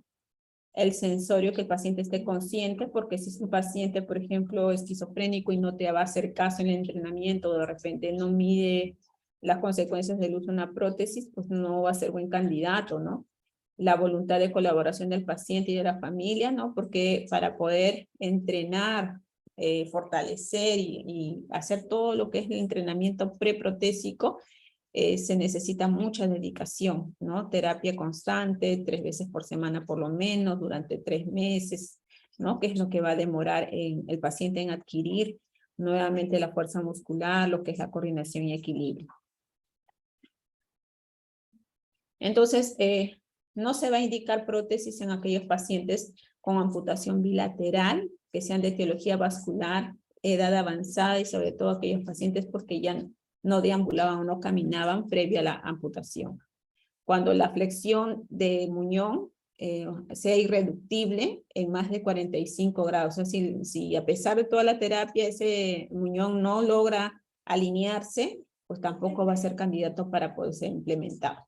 el sensorio, que el paciente esté consciente, porque si es un paciente, por ejemplo, esquizofrénico y no te va a hacer caso en el entrenamiento, o de repente no mide las consecuencias del uso de una prótesis, pues no va a ser buen candidato, ¿no? La voluntad de colaboración del paciente y de la familia, ¿no? Porque para poder entrenar, fortalecer y hacer todo lo que es el entrenamiento preprotésico, se necesita mucha dedicación, ¿no? Terapia constante, 3 veces por semana por lo menos, durante 3 meses, ¿no? Que es lo que va a demorar el paciente en adquirir nuevamente la fuerza muscular, lo que es la coordinación y equilibrio. Entonces, no se va a indicar prótesis en aquellos pacientes con amputación bilateral, que sean de etiología vascular, edad avanzada y sobre todo aquellos pacientes porque ya no deambulaban o no caminaban previo a la amputación. Cuando la flexión de muñón sea irreductible en más de 45 grados, o sea, si a pesar de toda la terapia ese muñón no logra alinearse, pues tampoco va a ser candidato para poder ser implementado,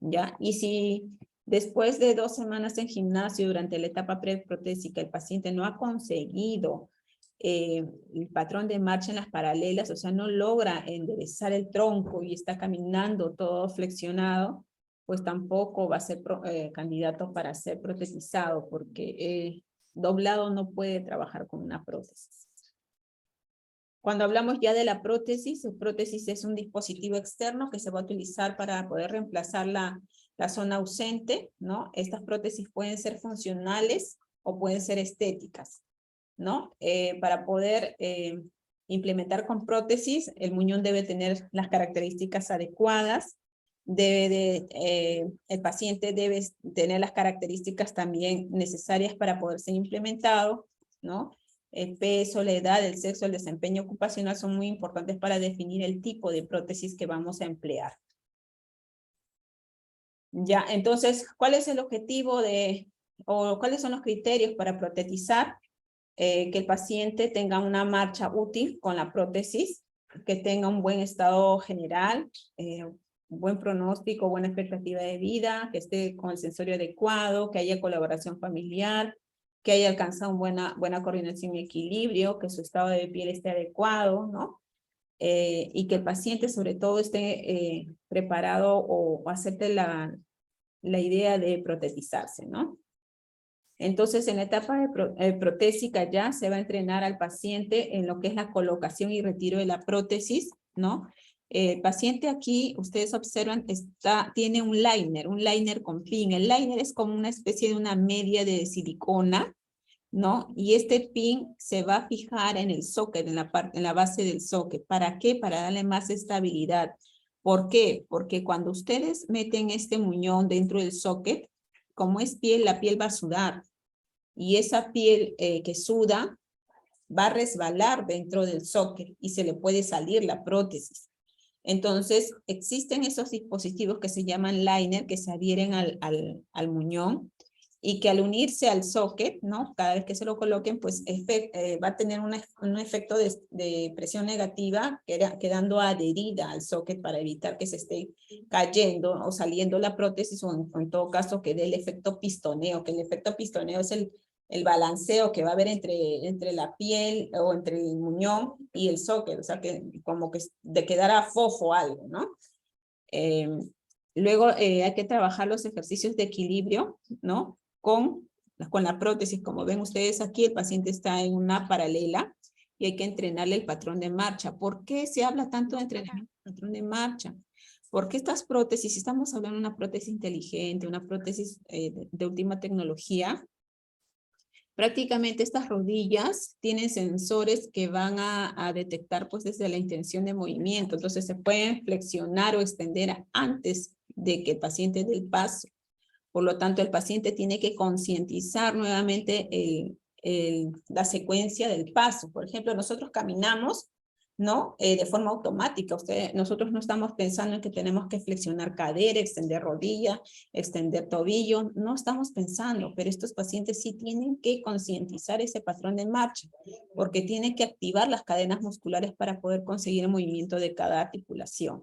¿ya? Y si después de 2 semanas en gimnasio durante la etapa preprotésica el paciente no ha conseguido el patrón de marcha en las paralelas, o sea, no logra enderezar el tronco y está caminando todo flexionado, pues tampoco va a ser candidato para ser protetizado, porque doblado no puede trabajar con una prótesis. Cuando hablamos ya de la prótesis, el prótesis es un dispositivo externo que se va a utilizar para poder reemplazar la zona ausente, ¿no? Estas prótesis pueden ser funcionales o pueden ser estéticas, ¿no? Para poder implementar con prótesis, el muñón debe tener las características adecuadas, el paciente debe tener las características también necesarias para poder ser implementado, ¿no? El peso, la edad, el sexo, el desempeño ocupacional son muy importantes para definir el tipo de prótesis que vamos a emplear. Ya, entonces, ¿cuál es el objetivo o cuáles son los criterios para protetizar? Que el paciente tenga una marcha útil con la prótesis, que tenga un buen estado general, un buen pronóstico, buena expectativa de vida, que esté con el sensorio adecuado, que haya colaboración familiar, que haya alcanzado buena coordinación y equilibrio, que su estado de piel esté adecuado, ¿no? Y que el paciente sobre todo esté preparado o acepte la idea de protetizarse, ¿no? Entonces, en la etapa protésica ya se va a entrenar al paciente en lo que es la colocación y retiro de la prótesis, ¿no? El paciente aquí, ustedes observan, tiene un liner con pin. El liner es como una especie de una media de silicona, ¿no? Y este pin se va a fijar en el socket, en la base del socket. ¿Para qué? Para darle más estabilidad. ¿Por qué? Porque cuando ustedes meten este muñón dentro del socket, como es piel, la piel va a sudar. Y esa piel que suda va a resbalar dentro del socket y se le puede salir la prótesis. Entonces, existen esos dispositivos que se llaman liner, que se adhieren al muñón, y que al unirse al socket, ¿no? Cada vez que se lo coloquen, pues va a tener un efecto de presión negativa, quedando adherida al socket para evitar que se esté cayendo o saliendo la prótesis, o en todo caso que dé el efecto pistoneo, que el efecto pistoneo es el balanceo que va a haber entre la piel o entre el muñón y el socket, o sea, que como que de quedar a fofo algo, ¿no? Luego hay que trabajar los ejercicios de equilibrio, ¿no? Con la prótesis. Como ven ustedes aquí, el paciente está en una paralela y hay que entrenarle el patrón de marcha. ¿Por qué se habla tanto de entrenamiento del patrón de marcha? Porque estas prótesis, si estamos hablando de una prótesis inteligente, una prótesis de última tecnología, prácticamente estas rodillas tienen sensores que van a detectar pues desde la intención de movimiento. Entonces se pueden flexionar o extender antes de que el paciente dé el paso. Por lo tanto, el paciente tiene que concientizar nuevamente la secuencia del paso. Por ejemplo, nosotros caminamos, ¿no? De forma automática. Nosotros no estamos pensando en que tenemos que flexionar cadera, extender rodilla, extender tobillo. No estamos pensando, pero estos pacientes sí tienen que concientizar ese patrón de marcha, porque tienen que activar las cadenas musculares para poder conseguir el movimiento de cada articulación.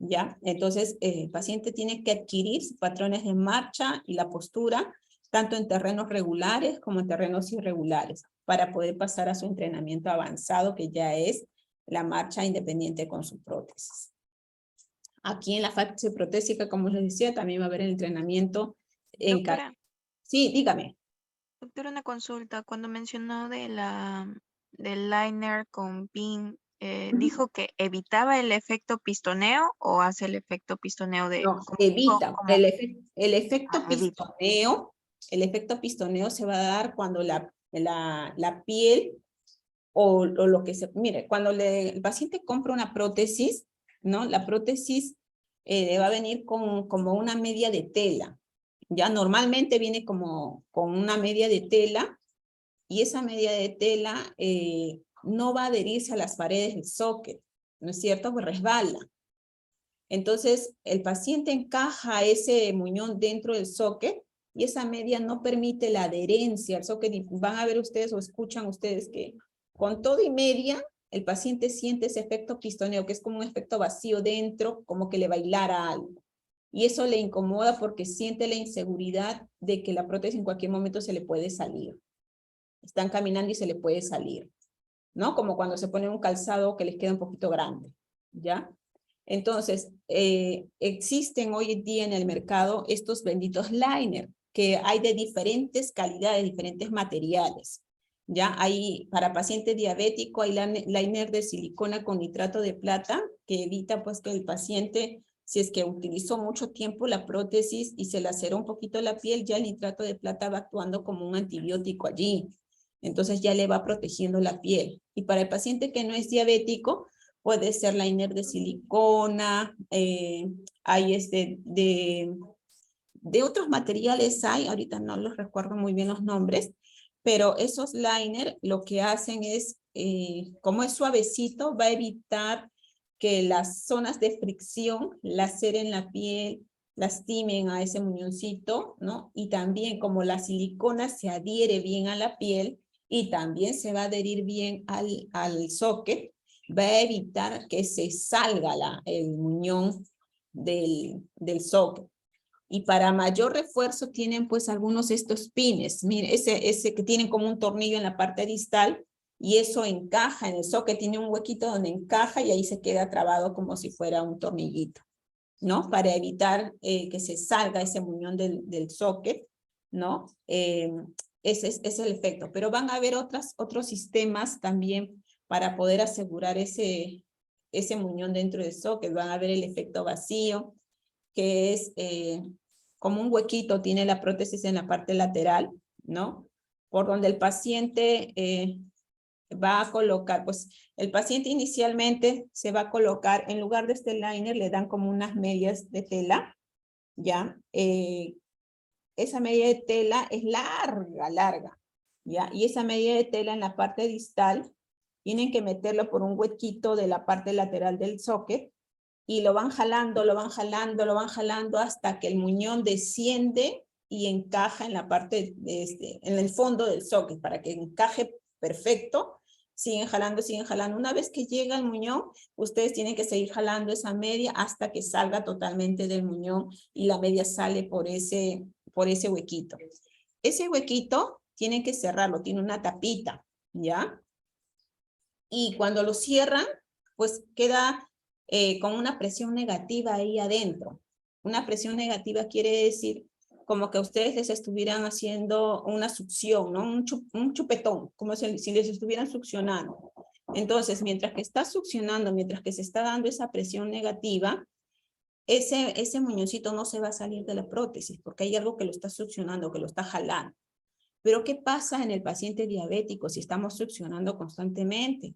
¿Ya? Entonces, el paciente tiene que adquirir patrones de marcha y la postura, tanto en terrenos regulares como en terrenos irregulares, para poder pasar a su entrenamiento avanzado, que ya es la marcha independiente con su prótesis. Aquí en la fase protésica, como les decía, también va a haber el entrenamiento en Doctora, Sí, dígame. doctora, una consulta. Cuando mencionó del liner con pin, ¿dijo que evitaba el efecto pistoneo o hace el efecto pistoneo de No, evita. como El efecto evita? pistoneo se va a dar cuando la piel o lo que se... Mire, cuando el paciente compra una prótesis, ¿no? La prótesis va a venir como una media de tela. Ya normalmente viene con una media de tela, y esa media de tela no va a adherirse a las paredes del socket, ¿no es cierto? Pues resbala. Entonces, el paciente encaja ese muñón dentro del socket y esa media no permite la adherencia al socket. Y van a ver ustedes o escuchan ustedes que con todo y media, el paciente siente ese efecto pistoneo, que es como un efecto vacío dentro, como que le bailara algo. Y eso le incomoda porque siente la inseguridad de que la prótesis en cualquier momento se le puede salir. Están caminando y se le puede salir, ¿no? Como cuando se pone un calzado que les queda un poquito grande, ¿ya? Entonces, existen hoy en día en el mercado estos benditos liner, que hay de diferentes calidades, diferentes materiales. Ya hay para paciente diabético, hay liner de silicona con nitrato de plata, que evita pues que el paciente, si es que utilizó mucho tiempo la prótesis y se laceró un poquito la piel, ya el nitrato de plata va actuando como un antibiótico allí. Entonces ya le va protegiendo la piel. Y para el paciente que no es diabético, puede ser liner de silicona, hay de otros materiales hay, ahorita no los recuerdo muy bien los nombres, pero esos liner lo que hacen es, como es suavecito, va a evitar que las zonas de fricción laceren la piel, lastimen a ese muñoncito, ¿no? Y también como la silicona se adhiere bien a la piel y también se va a adherir bien al socket, va a evitar que se salga el muñón del socket. Y para mayor refuerzo tienen pues algunos estos pines, mire, ese que tienen como un tornillo en la parte distal, y eso encaja en el socket, tiene un huequito donde encaja y ahí se queda trabado como si fuera un tornillito, ¿no? Para evitar que se salga ese muñón del socket, ¿no? Ese es el efecto. Pero van a haber otros sistemas también para poder asegurar ese muñón dentro del socket. Van a haber el efecto vacío, que es como un huequito, tiene la prótesis en la parte lateral, ¿no? Por donde el paciente va a colocar, pues el paciente inicialmente se va a colocar, en lugar de este liner, le dan como unas medias de tela, ¿ya? Esa media de tela es larga, ¿ya? Y esa media de tela en la parte distal, tienen que meterlo por un huequito de la parte lateral del socket, y lo van jalando, lo van jalando, lo van jalando hasta que el muñón desciende y encaja en la parte, en el fondo del socket, para que encaje perfecto. Siguen jalando, siguen jalando. Una vez que llega el muñón, ustedes tienen que seguir jalando esa media hasta que salga totalmente del muñón y la media sale por ese huequito. Ese huequito tienen que cerrarlo, tiene una tapita, ¿ya? Y cuando lo cierran, pues queda con una presión negativa ahí adentro. Una presión negativa quiere decir como que ustedes les estuvieran haciendo una succión, ¿no? Un chupetón, como si les estuvieran succionando. Entonces, mientras que está succionando, mientras que se está dando esa presión negativa, ese muñoncito no se va a salir de la prótesis, porque hay algo que lo está succionando, que lo está jalando. Pero ¿qué pasa en el paciente diabético si estamos succionando constantemente?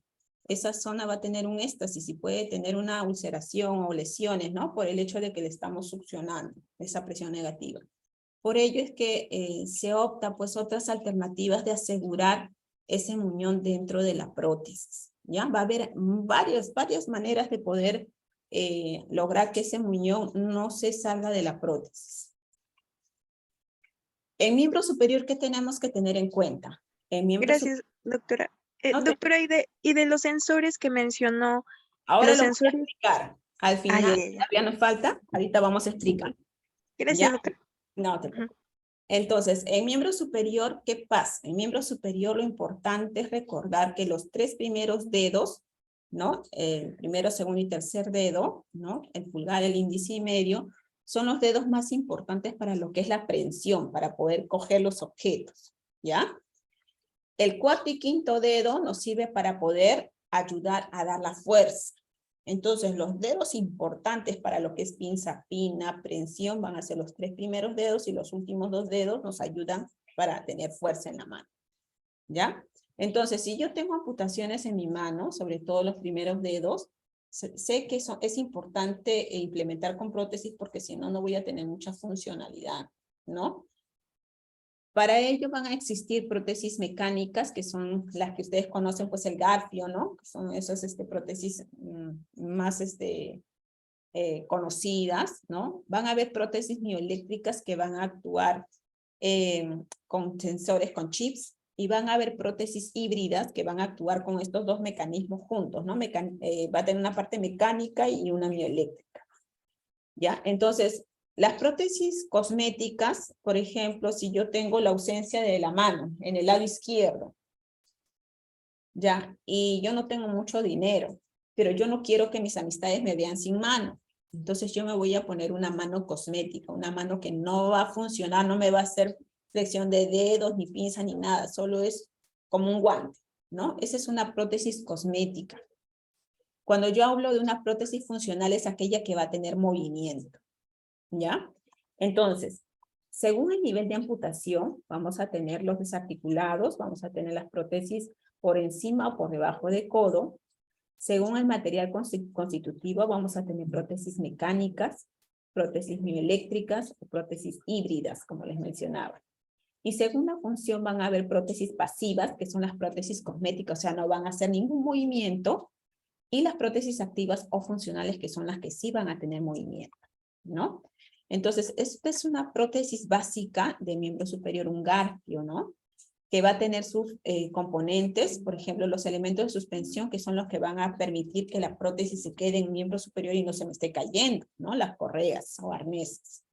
Esa zona va a tener un éxtasis y puede tener una ulceración o lesiones, ¿no? Por el hecho de que le estamos succionando esa presión negativa. Por ello es que se opta pues otras alternativas de asegurar ese muñón dentro de la prótesis, ¿ya? Va a haber varias maneras de poder lograr que ese muñón no se salga de la prótesis. El miembro superior, ¿qué tenemos que tener en cuenta? El miembro Gracias, doctora. No, Doctora, y de los sensores que mencionó, ahora los lo voy a sensores... explicar. Al final, ya. todavía nos falta, ahorita vamos a explicar. Gracias, ¿Ya? doctora. No te Ujú. preocupes. Entonces, el miembro superior, ¿qué pasa? El miembro superior, lo importante es recordar que los 3 primeros dedos, ¿no? El primero, segundo y tercer dedo, ¿no? El pulgar, el índice y medio, son los dedos más importantes para lo que es la aprehensión, para poder coger los objetos, ¿ya? El cuarto y quinto dedo nos sirve para poder ayudar a dar la fuerza. Entonces, los dedos importantes para lo que es pinza fina, aprehensión, van a ser los 3 primeros dedos y los últimos 2 dedos nos ayudan para tener fuerza en la mano. ¿Ya? Entonces, si yo tengo amputaciones en mi mano, sobre todo los primeros dedos, sé que es importante implementar con prótesis porque si no, no voy a tener mucha funcionalidad, ¿no? Para ello van a existir prótesis mecánicas, que son las que ustedes conocen, pues el garfio, ¿no? Que son esas prótesis más conocidas, ¿no? Van a haber prótesis mioeléctricas que van a actuar con sensores, con chips, y van a haber prótesis híbridas que van a actuar con estos dos mecanismos juntos, ¿no? Va a tener una parte mecánica y una mioeléctrica, ¿ya? Entonces, las prótesis cosméticas, por ejemplo, si yo tengo la ausencia de la mano en el lado izquierdo, ¿ya? Y yo no tengo mucho dinero, pero yo no quiero que mis amistades me vean sin mano. Entonces yo me voy a poner una mano cosmética, una mano que no va a funcionar, no me va a hacer flexión de dedos, ni pinza, ni nada, solo es como un guante, ¿no? Esa es una prótesis cosmética. Cuando yo hablo de una prótesis funcional es aquella que va a tener movimiento, ¿ya? Entonces, según el nivel de amputación, vamos a tener los desarticulados, vamos a tener las prótesis por encima o por debajo de codo. Según el material constitutivo, vamos a tener prótesis mecánicas, prótesis mioeléctricas o prótesis híbridas, como les mencionaba. Y según la función van a haber prótesis pasivas, que son las prótesis cosméticas, o sea, no van a hacer ningún movimiento, y las prótesis activas o funcionales, que son las que sí van a tener movimiento, ¿no? Entonces, esta es una prótesis básica de miembro superior, un garfio, ¿no? Que va a tener sus componentes, por ejemplo, los elementos de suspensión, que son los que van a permitir que la prótesis se quede en miembro superior y no se me esté cayendo, ¿no? Las correas o arneses.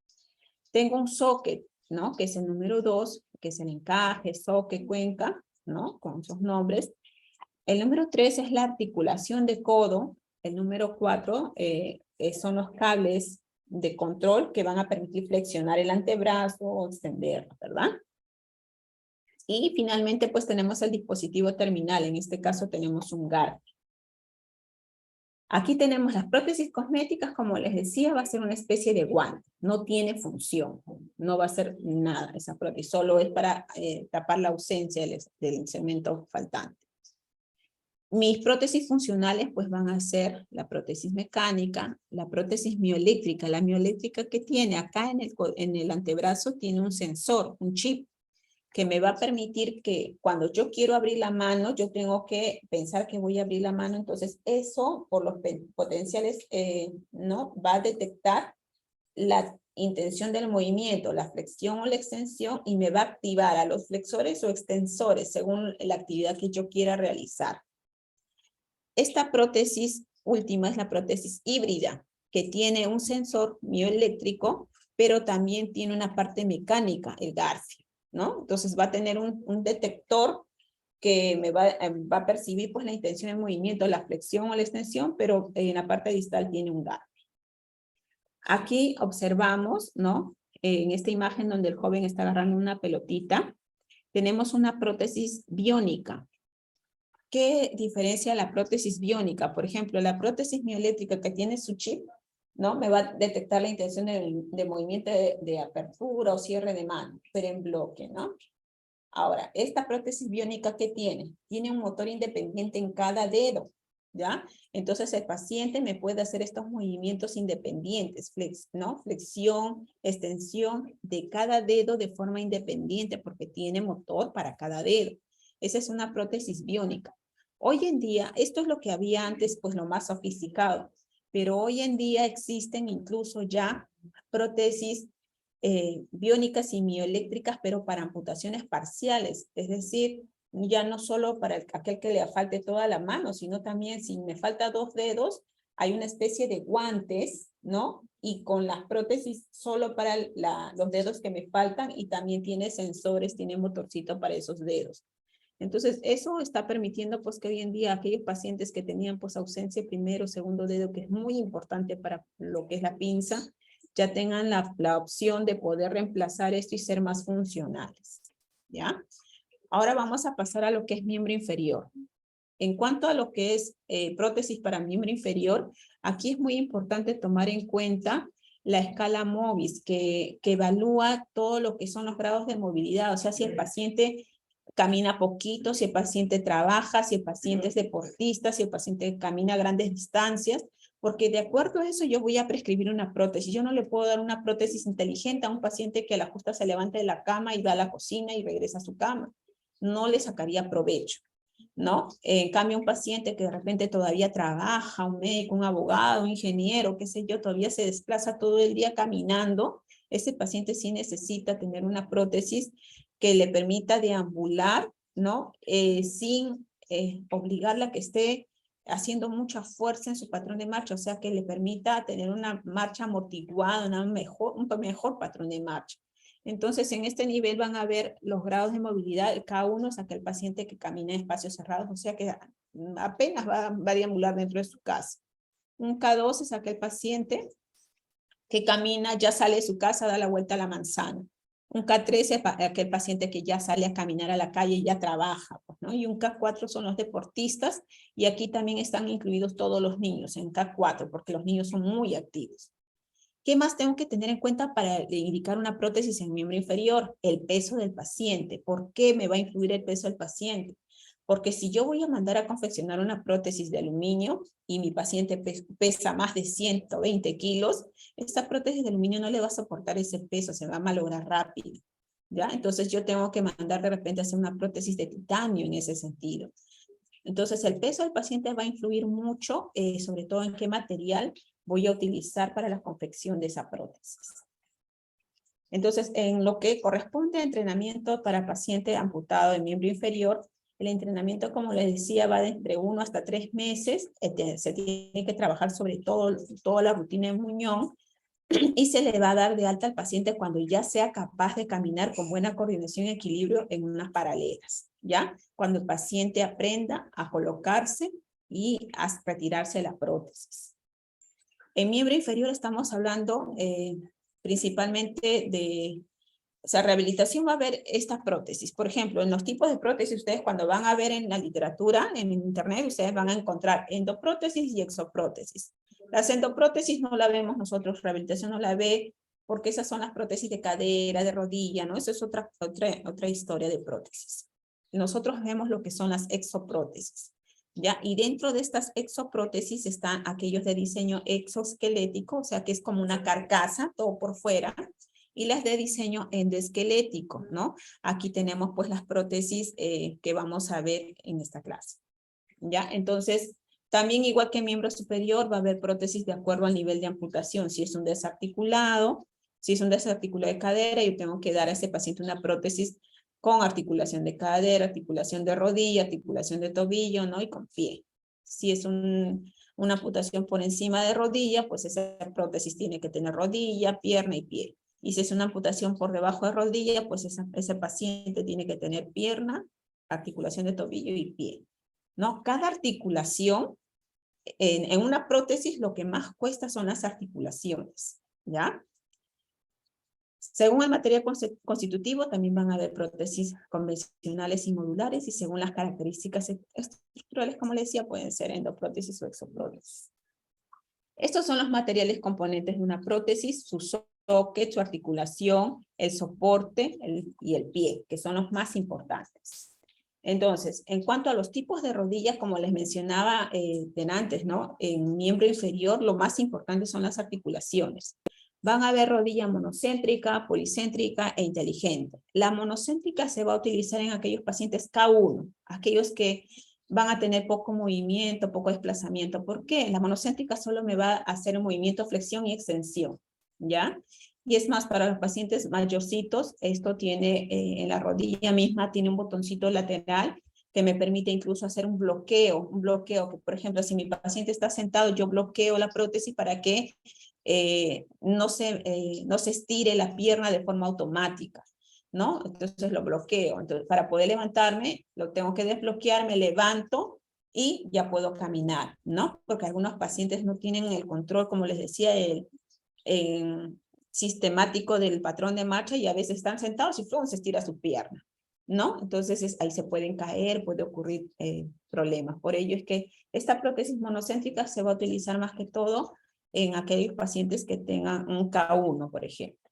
Tengo un socket, ¿no? Que es el número 2, que es el encaje, socket, cuenca, ¿no? Con sus nombres. El número 3 es la articulación de codo. El número 4 son los cables de control que van a permitir flexionar el antebrazo o extenderlo, ¿verdad? Y finalmente, pues tenemos el dispositivo terminal. En este caso tenemos un garfio. Aquí tenemos las prótesis cosméticas, como les decía, va a ser una especie de guante. No tiene función, no va a ser nada esa prótesis, solo es para tapar la ausencia del segmento faltante. Mis prótesis funcionales pues van a ser la prótesis mecánica, la prótesis mioeléctrica. La mioeléctrica que tiene acá en el antebrazo tiene un sensor, un chip, que me va a permitir que cuando yo quiero abrir la mano, yo tengo que pensar que voy a abrir la mano. Entonces, eso por los potenciales, ¿no? Va a detectar la intención del movimiento, la flexión o la extensión, y me va a activar a los flexores o extensores según la actividad que yo quiera realizar. Esta prótesis última es la prótesis híbrida, que tiene un sensor mioeléctrico, pero también tiene una parte mecánica, el Garfio, ¿no? Entonces va a tener un detector que me va a percibir pues la intención de movimiento, la flexión o la extensión, pero en la parte distal tiene un Garfio. Aquí observamos, ¿no? En esta imagen donde el joven está agarrando una pelotita, tenemos una prótesis biónica. ¿Qué diferencia la prótesis biónica? Por ejemplo, la prótesis mioeléctrica que tiene su chip, ¿no? Me va a detectar la intención de movimiento de apertura o cierre de mano, pero en bloque, ¿no? Ahora, esta prótesis biónica, ¿qué tiene? Tiene un motor independiente en cada dedo, ¿ya? Entonces el paciente me puede hacer estos movimientos independientes, ¿no? Flexión, extensión de cada dedo de forma independiente porque tiene motor para cada dedo. Esa es una prótesis biónica. Hoy en día, esto es lo que había antes, pues lo más sofisticado, pero hoy en día existen incluso ya prótesis biónicas y mioeléctricas, pero para amputaciones parciales, es decir, ya no solo para aquel que le falte toda la mano, sino también si me falta 2 dedos, hay una especie de guantes, ¿no? Y con las prótesis solo para los dedos que me faltan, y también tiene sensores, tiene motorcito para esos dedos. Entonces, eso está permitiendo pues que hoy en día aquellos pacientes que tenían pues ausencia primero o segundo dedo, que es muy importante para lo que es la pinza, ya tengan la opción de poder reemplazar esto y ser más funcionales, ¿ya? Ahora vamos a pasar a lo que es miembro inferior. En cuanto a lo que es prótesis para miembro inferior, aquí es muy importante tomar en cuenta la escala MOVIS, que evalúa todo lo que son los grados de movilidad, o sea, si el paciente camina poquito, si el paciente trabaja, si el paciente es deportista, si el paciente camina grandes distancias, porque de acuerdo a eso yo voy a prescribir una prótesis. Yo no le puedo dar una prótesis inteligente a un paciente que a la justa se levanta de la cama y va a la cocina y regresa a su cama. No le sacaría provecho, ¿no? En cambio, un paciente que de repente todavía trabaja, un médico, un abogado, un ingeniero, qué sé yo, todavía se desplaza todo el día caminando, ese paciente sí necesita tener una prótesis que le permita deambular, ¿no? Sin obligarla a que esté haciendo mucha fuerza en su patrón de marcha, o sea, que le permita tener una marcha amortiguada, un mejor patrón de marcha. Entonces, en este nivel van a ver los grados de movilidad, K1 es aquel paciente que camina en espacios cerrados, o sea que apenas va a deambular dentro de su casa. Un K2 es aquel paciente que camina, ya sale de su casa, da la vuelta a la manzana. Un K3 es aquel paciente que ya sale a caminar a la calle y ya trabaja, pues, ¿no? Y un K4 son los deportistas, y aquí también están incluidos todos los niños en K4, porque los niños son muy activos. ¿Qué más tengo que tener en cuenta para indicar una prótesis en miembro inferior? El peso del paciente. ¿Por qué me va a influir el peso del paciente? Porque si yo voy a mandar a confeccionar una prótesis de aluminio y mi paciente pesa más de 120 kilos, esta prótesis de aluminio no le va a soportar ese peso, se va a malograr rápido, ¿ya? Entonces yo tengo que mandar de repente a hacer una prótesis de titanio en ese sentido. Entonces el peso del paciente va a influir mucho, sobre todo en qué material voy a utilizar para la confección de esa prótesis. Entonces, en lo que corresponde a entrenamiento para paciente amputado de miembro inferior, el entrenamiento, como les decía, va de entre 1 hasta 3 meses. Se tiene que trabajar sobre todo toda la rutina de muñón, y se le va a dar de alta al paciente cuando ya sea capaz de caminar con buena coordinación y equilibrio en unas paralelas, ¿ya? Cuando el paciente aprenda a colocarse y a retirarse de la prótesis. En miembro inferior estamos hablando principalmente de, o sea, rehabilitación va a haber estas prótesis. Por ejemplo, en los tipos de prótesis, ustedes cuando van a ver en la literatura, en internet, ustedes van a encontrar endoprótesis y exoprótesis. Las endoprótesis no la vemos nosotros, rehabilitación no la ve, porque esas son las prótesis de cadera, de rodilla, ¿no? Esa es otra historia de prótesis. Nosotros vemos lo que son las exoprótesis, ¿ya? Y dentro de estas exoprótesis están aquellos de diseño exoesquelético, o sea que es como una carcasa, todo por fuera, y las de diseño endoesquelético, ¿no? Aquí tenemos pues las prótesis que vamos a ver en esta clase, ¿ya? Entonces, también igual que miembro superior va a haber prótesis de acuerdo al nivel de amputación. Si es un desarticulado, de cadera, yo tengo que dar a ese paciente una prótesis con articulación de cadera, articulación de rodilla, articulación de tobillo, ¿no? Y con pie. Si es una amputación por encima de rodilla, pues esa prótesis tiene que tener rodilla, pierna y pie. Y si es una amputación por debajo de rodilla, pues ese paciente tiene que tener pierna, articulación de tobillo y pie, ¿no? Cada articulación, en una prótesis lo que más cuesta son las articulaciones, ¿ya? Según el material constitutivo, también van a haber prótesis convencionales y modulares, y según las características estructurales, como les decía, pueden ser endoprótesis o exoprótesis. Estos son los materiales componentes de una prótesis: su socket, su articulación, el soporte y el pie, que son los más importantes. Entonces, en cuanto a los tipos de rodillas, como les mencionaba antes, ¿no? En miembro inferior, lo más importante son las articulaciones. Van a haber rodilla monocéntrica, policéntrica e inteligente. La monocéntrica se va a utilizar en aquellos pacientes K1, aquellos que van a tener poco movimiento, poco desplazamiento. ¿Por qué? La monocéntrica solo me va a hacer un movimiento, flexión y extensión, ¿ya? Y es más, para los pacientes mayorcitos, esto tiene en la rodilla misma, tiene un botoncito lateral que me permite incluso hacer un bloqueo que, por ejemplo, si mi paciente está sentado, yo bloqueo la prótesis para que no se estire la pierna de forma automática, ¿no? Entonces lo bloqueo. Entonces, para poder levantarme, lo tengo que desbloquear, me levanto y ya puedo caminar, ¿no? Porque algunos pacientes no tienen el control, como les decía, sistemático del patrón de marcha, y a veces están sentados y ¡pum!, se estira su pierna, ¿no? Entonces ahí se pueden caer, puede ocurrir problemas. Por ello es que esta prótesis monocéntrica se va a utilizar más que todo en aquellos pacientes que tengan un K1, por ejemplo.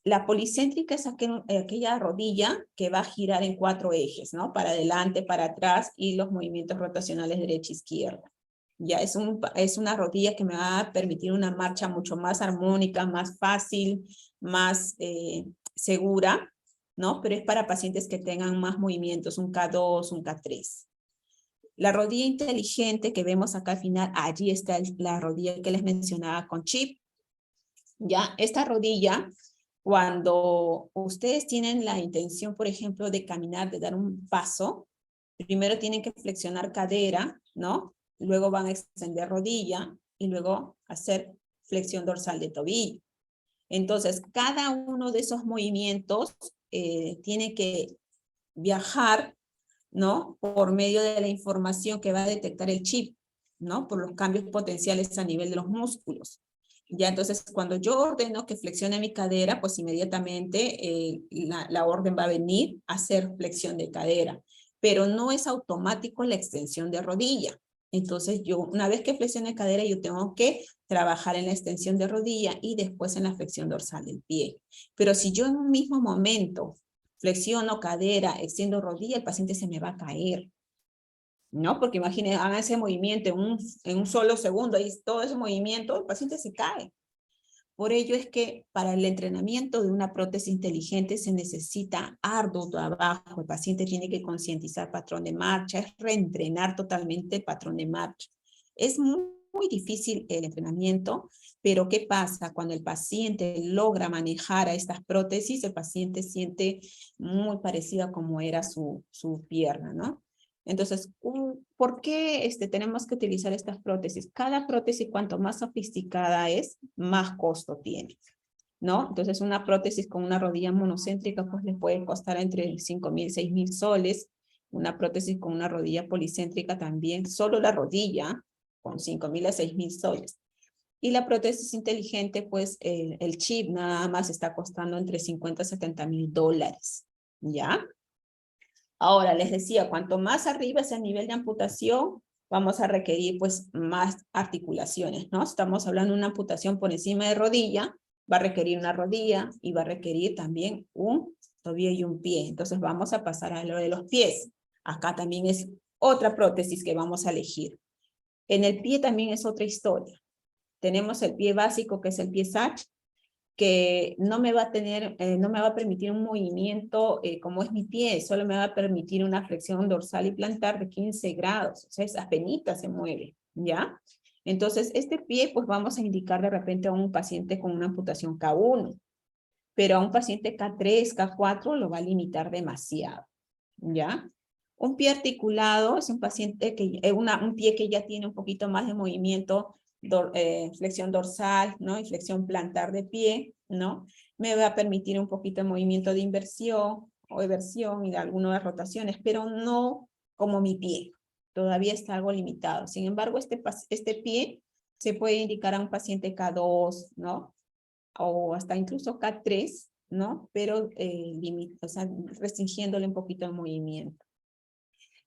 La policéntrica es aquella rodilla que va a girar en 4 ejes, ¿no? Para adelante, para atrás, y los movimientos rotacionales derecha-izquierda. Ya es una rodilla que me va a permitir una marcha mucho más armónica, más fácil, más segura, ¿no? Pero es para pacientes que tengan más movimientos, un K2, un K3. La rodilla inteligente que vemos acá al final, allí está la rodilla que les mencionaba con chip. Ya, esta rodilla, cuando ustedes tienen la intención, por ejemplo, de caminar, de dar un paso, primero tienen que flexionar cadera, ¿no? Luego van a extender rodilla y luego hacer flexión dorsal de tobillo. Entonces, cada uno de esos movimientos tiene que viajar, ¿no? Por medio de la información que va a detectar el chip, ¿no? Por los cambios potenciales a nivel de los músculos. Ya, entonces, cuando yo ordeno que flexione mi cadera, pues inmediatamente la orden va a venir a hacer flexión de cadera, pero no es automático la extensión de rodilla. Entonces, una vez que flexione cadera, yo tengo que trabajar en la extensión de rodilla y después en la flexión dorsal del pie. Pero si yo en un mismo momento flexiono cadera, extiendo rodilla, el paciente se me va a caer, ¿no? Porque imaginen, hagan ese movimiento en un solo segundo, y todo ese movimiento, el paciente se cae. Por ello es que para el entrenamiento de una prótesis inteligente se necesita arduo trabajo. El paciente tiene que concientizar patrón de marcha, es reentrenar totalmente el patrón de marcha. Es muy difícil el entrenamiento, pero ¿qué pasa? Cuando el paciente logra manejar a estas prótesis, el paciente siente muy parecido a como era su pierna, ¿no? Entonces, ¿por qué tenemos que utilizar estas prótesis? Cada prótesis, cuanto más sofisticada es, más costo tiene, ¿no? Entonces, una prótesis con una rodilla monocéntrica, pues le puede costar entre 5,000, 6,000 soles. Una prótesis con una rodilla policéntrica también, solo la rodilla, con 5,000 a 6,000 soles. Y la prótesis inteligente, pues el chip nada más está costando entre 50 a 70,000 dólares, ¿ya? Ahora, les decía, cuanto más arriba es el nivel de amputación, vamos a requerir pues más articulaciones, ¿no? Estamos hablando de una amputación por encima de rodilla, va a requerir una rodilla y va a requerir también un tobillo y un pie. Entonces vamos a pasar a lo de los pies. Acá también es otra prótesis que vamos a elegir. En el pie también es otra historia. Tenemos el pie básico, que es el pie Sachs, que no me va a tener, no me va a permitir un movimiento como es mi pie, solo me va a permitir una flexión dorsal y plantar de 15 grados, o sea, es apenitas se mueve, ¿ya? Entonces, este pie, pues vamos a indicar de repente a un paciente con una amputación K1, pero a un paciente K3, K4 lo va a limitar demasiado, ¿ya? Un pie articulado es un paciente que, un pie que ya tiene un poquito más de movimiento, flexión dorsal, ¿no? Y flexión plantar de pie, ¿no? Me va a permitir un poquito de movimiento de inversión o eversión y de algunas rotaciones, pero no como mi pie. Todavía está algo limitado. Sin embargo, este pie se puede indicar a un paciente K2, ¿no? O hasta incluso K3, ¿no? Pero o sea, restringiéndole un poquito el movimiento.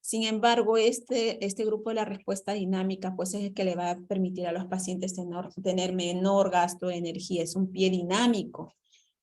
Sin embargo, este grupo de la respuesta dinámica, pues es el que le va a permitir a los pacientes tener menor gasto de energía. Es un pie dinámico.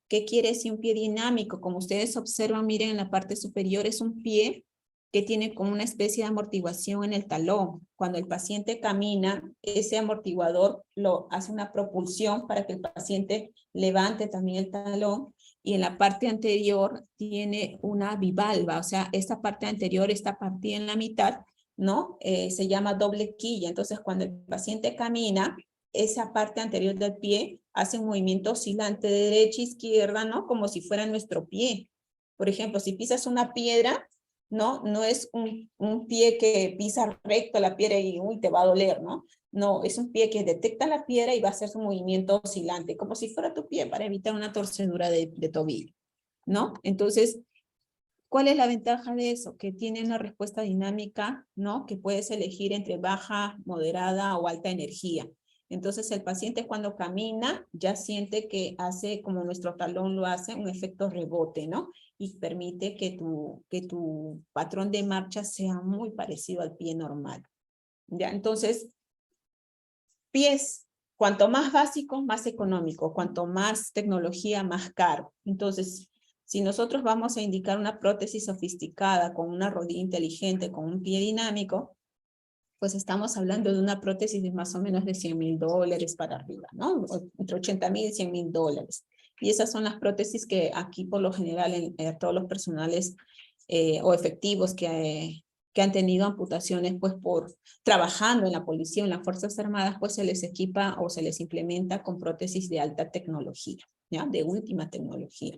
¿Qué quiere decir un pie dinámico? Como ustedes observan, miren en la parte superior, es un pie que tiene como una especie de amortiguación en el talón. Cuando el paciente camina, ese amortiguador lo hace una propulsión para que el paciente levante también el talón, y en la parte anterior tiene una bivalva, o sea, esta parte anterior está partida en la mitad, ¿no? Se llama doble quilla. Entonces, cuando el paciente camina, esa parte anterior del pie hace un movimiento oscilante de derecha a izquierda, ¿no? Como si fuera nuestro pie. Por ejemplo, si pisas una piedra, ¿no? No es un pie que pisa recto la piedra y uy, te va a doler, ¿no? No, es un pie que detecta la piedra y va a hacer su movimiento oscilante, como si fuera tu pie para evitar una torcedura de tobillo, ¿no? Entonces, ¿cuál es la ventaja de eso? Que tiene una respuesta dinámica, ¿no? Que puedes elegir entre baja, moderada o alta energía. Entonces, el paciente cuando camina ya siente que hace, como nuestro talón lo hace, un efecto rebote, ¿no? Y permite que tu patrón de marcha sea muy parecido al pie normal. ¿Ya? Entonces, pies, cuanto más básico, más económico. Cuanto más tecnología, más caro. Entonces, si nosotros vamos a indicar una prótesis sofisticada con una rodilla inteligente, con un pie dinámico, pues estamos hablando de una prótesis de más o menos de $100,000 para arriba, ¿no? Entre 80,000 y $100,000. Y esas son las prótesis que aquí por lo general todos los personales o efectivos que han tenido amputaciones pues por trabajando en la policía o en las Fuerzas Armadas, pues se les equipa o se les implementa con prótesis de alta tecnología, ¿ya? De última tecnología.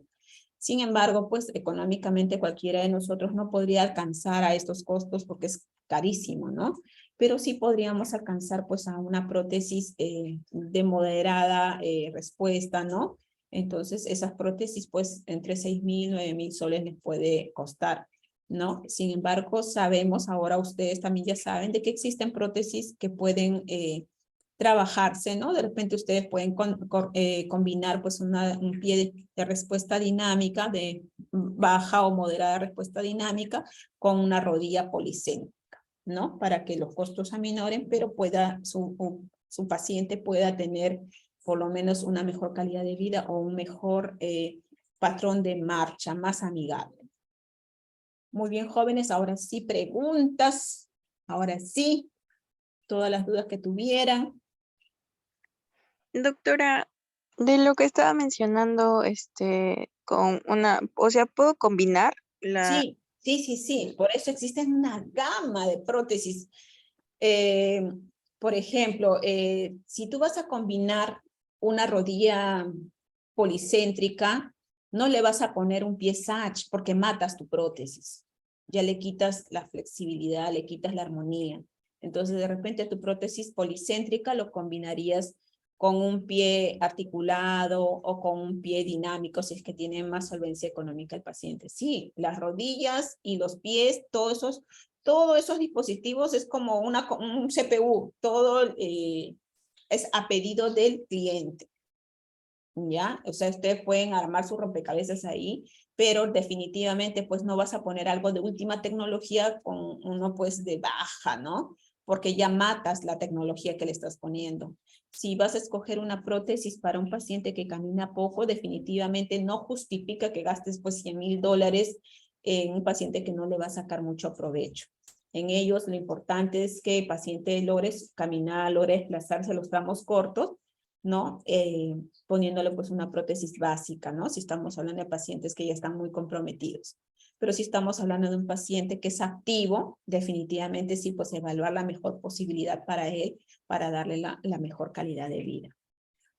Sin embargo, pues económicamente cualquiera de nosotros no podría alcanzar a estos costos porque es carísimo, ¿no? Pero sí podríamos alcanzar pues a una prótesis de moderada respuesta, ¿no? Entonces esas prótesis pues entre 6,000, 9,000 soles les puede costar, ¿no? Sin embargo, sabemos, ahora ustedes también ya saben de que existen prótesis que pueden trabajarse, ¿no? De repente ustedes pueden combinar pues un pie de respuesta dinámica, de baja o moderada respuesta dinámica, con una rodilla policéntrica, ¿no? Para que los costos aminoren, pero su paciente pueda tener por lo menos una mejor calidad de vida o un mejor patrón de marcha más amigable. Muy bien, jóvenes, ahora sí preguntas, ahora sí, todas las dudas que tuvieran. Doctora, de lo que estaba mencionando, con o sea, ¿puedo combinar la... Sí. Por eso existen una gama de prótesis. Por ejemplo, si tú vas a combinar una rodilla policéntrica, no le vas a poner un pie Sach porque matas tu prótesis. Ya le quitas la flexibilidad, le quitas la armonía. Entonces, de repente, tu prótesis policéntrica lo combinarías con un pie articulado o con un pie dinámico, si es que tiene más solvencia económica el paciente. Sí, las rodillas y los pies, todos esos dispositivos es como un CPU, todo es a pedido del cliente. ¿Ya? O sea, ustedes pueden armar sus rompecabezas ahí, pero definitivamente pues no vas a poner algo de última tecnología con uno pues de baja, ¿no? Porque ya matas la tecnología que le estás poniendo. Si vas a escoger una prótesis para un paciente que camina poco, definitivamente no justifica que gastes pues $100,000 en un paciente que no le va a sacar mucho provecho. En ellos lo importante es que el paciente logre caminar, logre desplazarse a los tramos cortos, ¿no? Poniéndole pues una prótesis básica, ¿no? Si estamos hablando de pacientes que ya están muy comprometidos. Pero si estamos hablando de un paciente que es activo, definitivamente sí, pues evaluar la mejor posibilidad para él, para darle la mejor calidad de vida.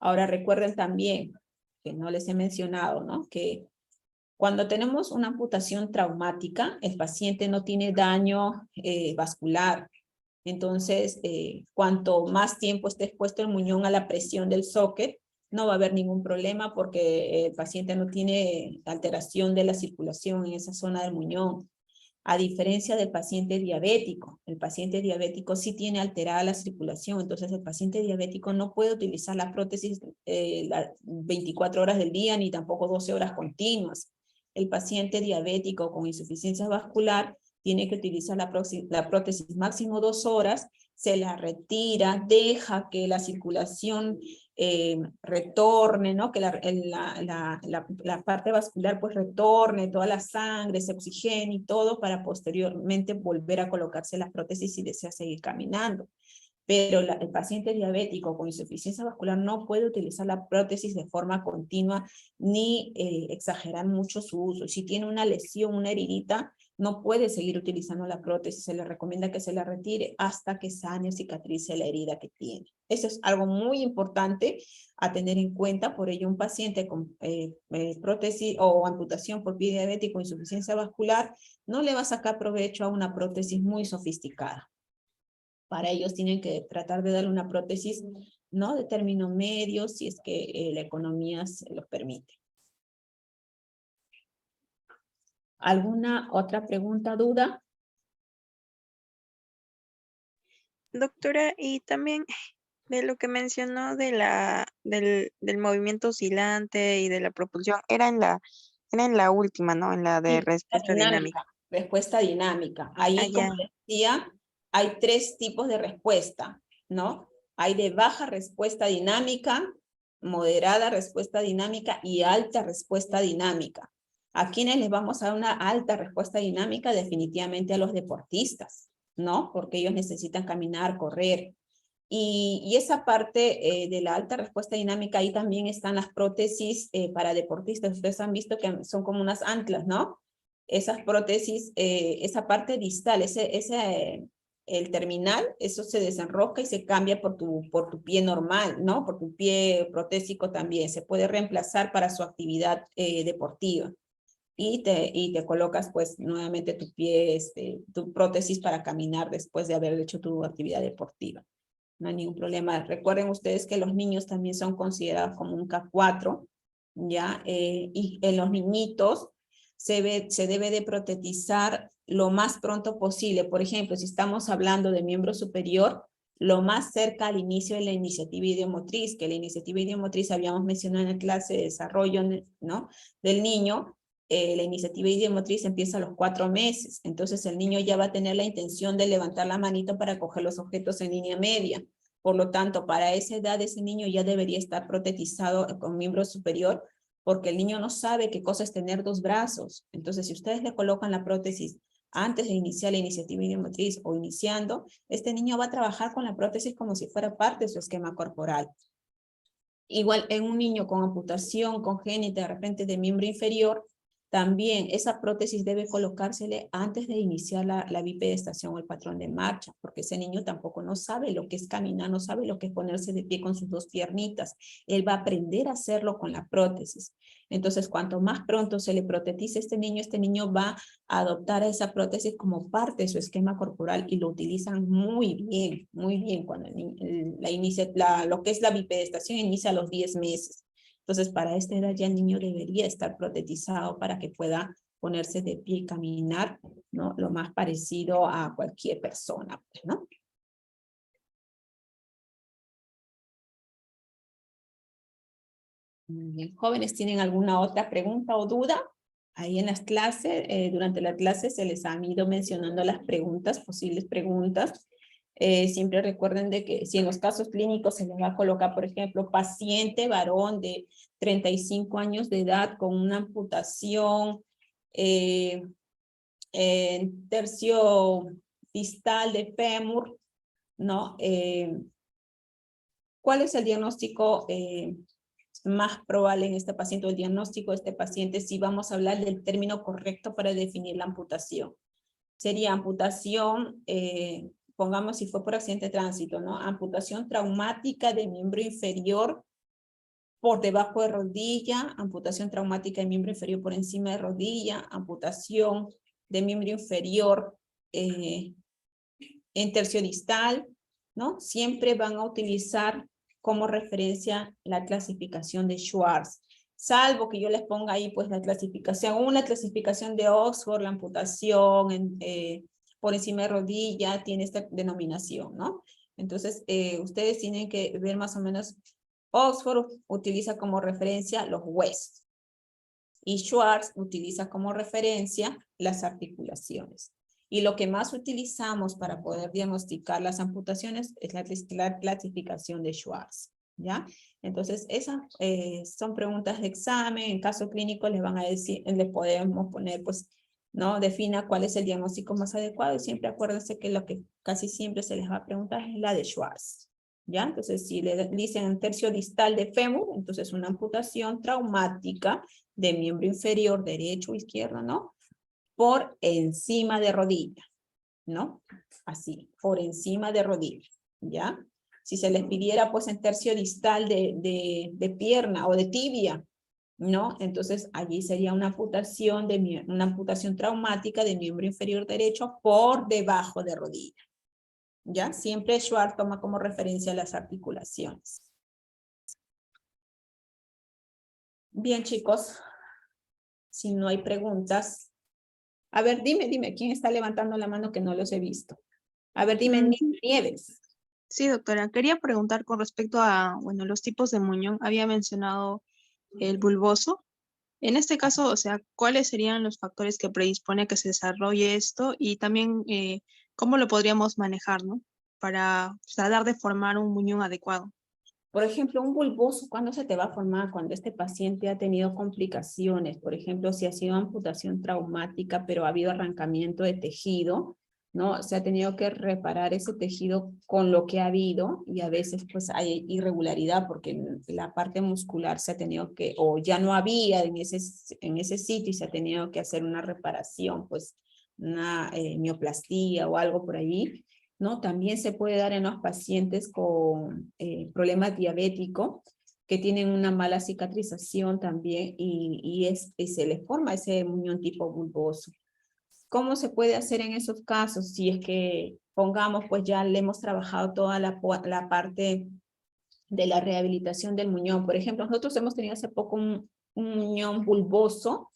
Ahora recuerden también, que no les he mencionado, ¿no? Que cuando tenemos una amputación traumática, el paciente no tiene daño vascular. Entonces, cuanto más tiempo esté expuesto el muñón a la presión del socket, no va a haber ningún problema porque el paciente no tiene alteración de la circulación en esa zona del muñón. A diferencia del paciente diabético, el paciente diabético sí tiene alterada la circulación, entonces el paciente diabético no puede utilizar la prótesis 24 horas del día ni tampoco 12 horas continuas. El paciente diabético con insuficiencia vascular tiene que utilizar la prótesis máximo 2 horas, se la retira, deja que la circulación retorne, ¿no? Que la parte vascular pues retorne, toda la sangre, se oxigene y todo para posteriormente volver a colocarse las prótesis si desea seguir caminando. Pero el paciente diabético con insuficiencia vascular no puede utilizar la prótesis de forma continua ni exagerar mucho su uso. Si tiene una lesión, una heridita, no puede seguir utilizando la prótesis, se le recomienda que se la retire hasta que sane o cicatrice la herida que tiene. Eso es algo muy importante a tener en cuenta, por ello un paciente con prótesis o amputación por pie diabético o insuficiencia vascular no le va a sacar provecho a una prótesis muy sofisticada. Para ellos tienen que tratar de darle una prótesis, ¿no? De término medio, si es que la economía se los permite. ¿Alguna otra pregunta, duda? Doctora, y también de lo que mencionó de del movimiento oscilante y de la propulsión, era en la última, ¿no? En la de Sí, la respuesta dinámica. respuesta dinámica. Ahí, como Allá. decía, hay 3 tipos de respuesta, ¿no? Hay de baja respuesta dinámica, moderada respuesta dinámica y alta respuesta dinámica. ¿A quienes les vamos a dar una alta respuesta dinámica? Definitivamente a los deportistas, ¿no? Porque ellos necesitan caminar, correr. Y esa parte de la alta respuesta dinámica, ahí también están las prótesis para deportistas. Ustedes han visto que son como unas anclas, ¿no? Esas prótesis, esa parte distal, el terminal, eso se desenrosca y se cambia por tu pie normal, ¿no? Por tu pie protésico también. Se puede reemplazar para su actividad deportiva. Y te colocas pues nuevamente tu pie, tu prótesis para caminar después de haber hecho tu actividad deportiva. No hay ningún problema. Recuerden ustedes que los niños también son considerados como un K4, ¿ya? Y en los niñitos se debe de protetizar lo más pronto posible. Por ejemplo, si estamos hablando de miembro superior, lo más cerca al inicio de la iniciativa idiomotriz, que la iniciativa idiomotriz habíamos mencionado en la clase de desarrollo, ¿no? Del niño. La iniciativa idiomotriz empieza a los 4 meses, entonces el niño ya va a tener la intención de levantar la manito para coger los objetos en línea media. Por lo tanto, para esa edad ese niño ya debería estar protetizado con miembro superior, porque el niño no sabe qué cosa es tener 2 brazos. Entonces, si ustedes le colocan la prótesis antes de iniciar la iniciativa idiomotriz o iniciando, este niño va a trabajar con la prótesis como si fuera parte de su esquema corporal. Igual en un niño con amputación congénita de repente de miembro inferior, también esa prótesis debe colocársele antes de iniciar la bipedestación o el patrón de marcha, porque ese niño tampoco no sabe lo que es caminar, no sabe lo que es ponerse de pie con sus 2 piernitas. Él va a aprender a hacerlo con la prótesis. Entonces, cuanto más pronto se le protetice a este niño va a adoptar a esa prótesis como parte de su esquema corporal y lo utilizan muy bien cuando lo que es la bipedestación inicia a los 10 meses. Entonces, para esta edad ya el niño debería estar protetizado para que pueda ponerse de pie y caminar, ¿no? Lo más parecido a cualquier persona, ¿no? Muy bien. Jóvenes, ¿tienen alguna otra pregunta o duda? Ahí en las clases, durante la clase se les han ido mencionando las preguntas, posibles preguntas. Siempre recuerden de que si en los casos clínicos se les va a colocar, por ejemplo, paciente varón de 35 años de edad con una amputación en tercio distal de fémur, ¿no? ¿Cuál es el diagnóstico más probable en este paciente? El diagnóstico de este paciente, si vamos a hablar del término correcto para definir la amputación. Sería amputación, pongamos si fue por accidente de tránsito, ¿no? Amputación traumática de miembro inferior por debajo de rodilla, amputación traumática de miembro inferior por encima de rodilla, amputación de miembro inferior en tercio distal, ¿no? Siempre van a utilizar como referencia la clasificación de Schwartz, salvo que yo les ponga ahí pues la clasificación, una clasificación de Oxford, la amputación por encima de rodilla tiene esta denominación, ¿no? Entonces, ustedes tienen que ver más o menos, Oxford utiliza como referencia los huesos y Schwartz utiliza como referencia las articulaciones. Y lo que más utilizamos para poder diagnosticar las amputaciones es la clasificación de Schwartz, ¿ya? Entonces, esas son preguntas de examen. En caso clínico les van a decir, les podemos poner, pues, ¿no? Defina cuál es el diagnóstico más adecuado y siempre acuérdense que lo que casi siempre se les va a preguntar es la de Schwartz, ¿ya? Entonces, si le dicen tercio distal de fémur, entonces una amputación traumática de miembro inferior derecho o izquierdo, ¿no? Por encima de rodilla, ¿no? Así, por encima de rodilla, ¿ya? Si se les pidiera, pues, en tercio distal de pierna o de tibia, ¿no? Entonces, allí sería una amputación traumática de miembro inferior derecho por debajo de rodilla, ¿ya? Siempre Schwartz toma como referencia las articulaciones. Bien, chicos, si no hay preguntas. A ver, dime, ¿quién está levantando la mano que no los he visto? A ver, dime, Nieves. Sí, doctora. Quería preguntar con respecto a, bueno, los tipos de muñón. Había mencionado el bulboso. En este caso, o sea, ¿cuáles serían los factores que predispone a que se desarrolle esto? Y también, ¿cómo lo podríamos manejar, ¿no? Para tratar de formar un muñón adecuado. Por ejemplo, un bulboso, ¿cuándo se te va a formar? Cuando este paciente ha tenido complicaciones. Por ejemplo, si ha sido amputación traumática, pero ha habido arrancamiento de tejido, ¿no? Se ha tenido que reparar ese tejido con lo que ha habido y a veces pues hay irregularidad porque la parte muscular se ha tenido que, o ya no había en ese sitio y se ha tenido que hacer una reparación, pues una mioplastía o algo por ahí, ¿no? También se puede dar en los pacientes con problemas diabéticos que tienen una mala cicatrización también y se les forma ese muñón tipo bulboso. ¿Cómo se puede hacer en esos casos? Si es que, pongamos, pues ya le hemos trabajado toda la parte de la rehabilitación del muñón. Por ejemplo, nosotros hemos tenido hace poco un muñón bulboso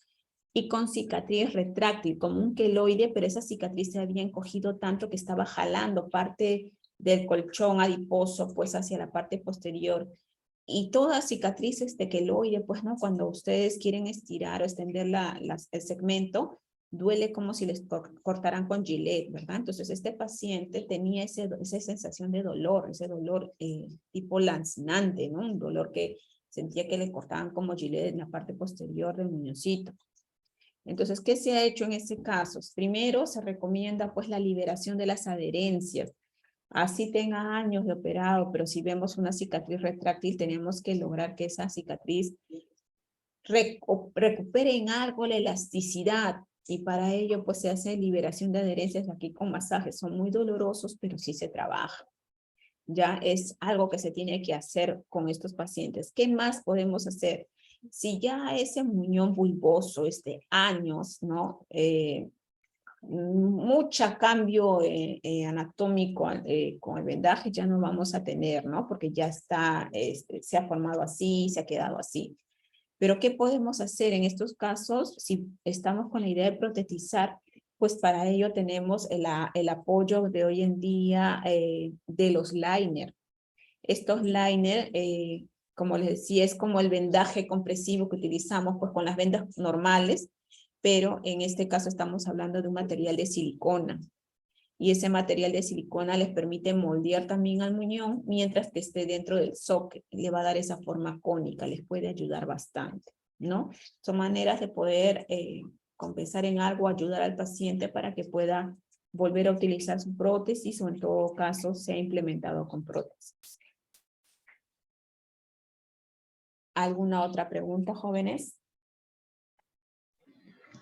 y con cicatriz retráctil, como un queloide, pero esa cicatriz se había encogido tanto que estaba jalando parte del colchón adiposo pues hacia la parte posterior. Y todas cicatrices de queloide, pues no, cuando ustedes quieren estirar o extender el segmento, duele como si les cortaran con Gillette, ¿verdad? Entonces este paciente tenía esa sensación de dolor, ese dolor tipo lancinante, ¿no? Un dolor que sentía que le cortaban como Gillette en la parte posterior del muñoncito. Entonces, ¿qué se ha hecho en este caso? Primero, se recomienda pues la liberación de las adherencias. Así tenga años de operado, pero si vemos una cicatriz retráctil, tenemos que lograr que esa cicatriz recupere en algo la elasticidad. Y para ello, pues se hace liberación de adherencias aquí con masajes. Son muy dolorosos, pero sí se trabaja. Ya es algo que se tiene que hacer con estos pacientes. ¿Qué más podemos hacer? Si ya ese muñón bulboso es de años, ¿no? Mucho cambio anatómico con el vendaje ya no vamos a tener, ¿no? Porque ya está, se ha formado así, se ha quedado así. Pero ¿qué podemos hacer en estos casos si estamos con la idea de protetizar? Pues para ello tenemos el apoyo de hoy en día de los liner. Estos liner, como les decía, es como el vendaje compresivo que utilizamos pues con las vendas normales, pero en este caso estamos hablando de un material de silicona. Y ese material de silicona les permite moldear también al muñón mientras que esté dentro del socket. Le va a dar esa forma cónica, les puede ayudar bastante, ¿no? Son maneras de poder compensar en algo, ayudar al paciente para que pueda volver a utilizar su prótesis o en todo caso sea implementado con prótesis. ¿Alguna otra pregunta, jóvenes?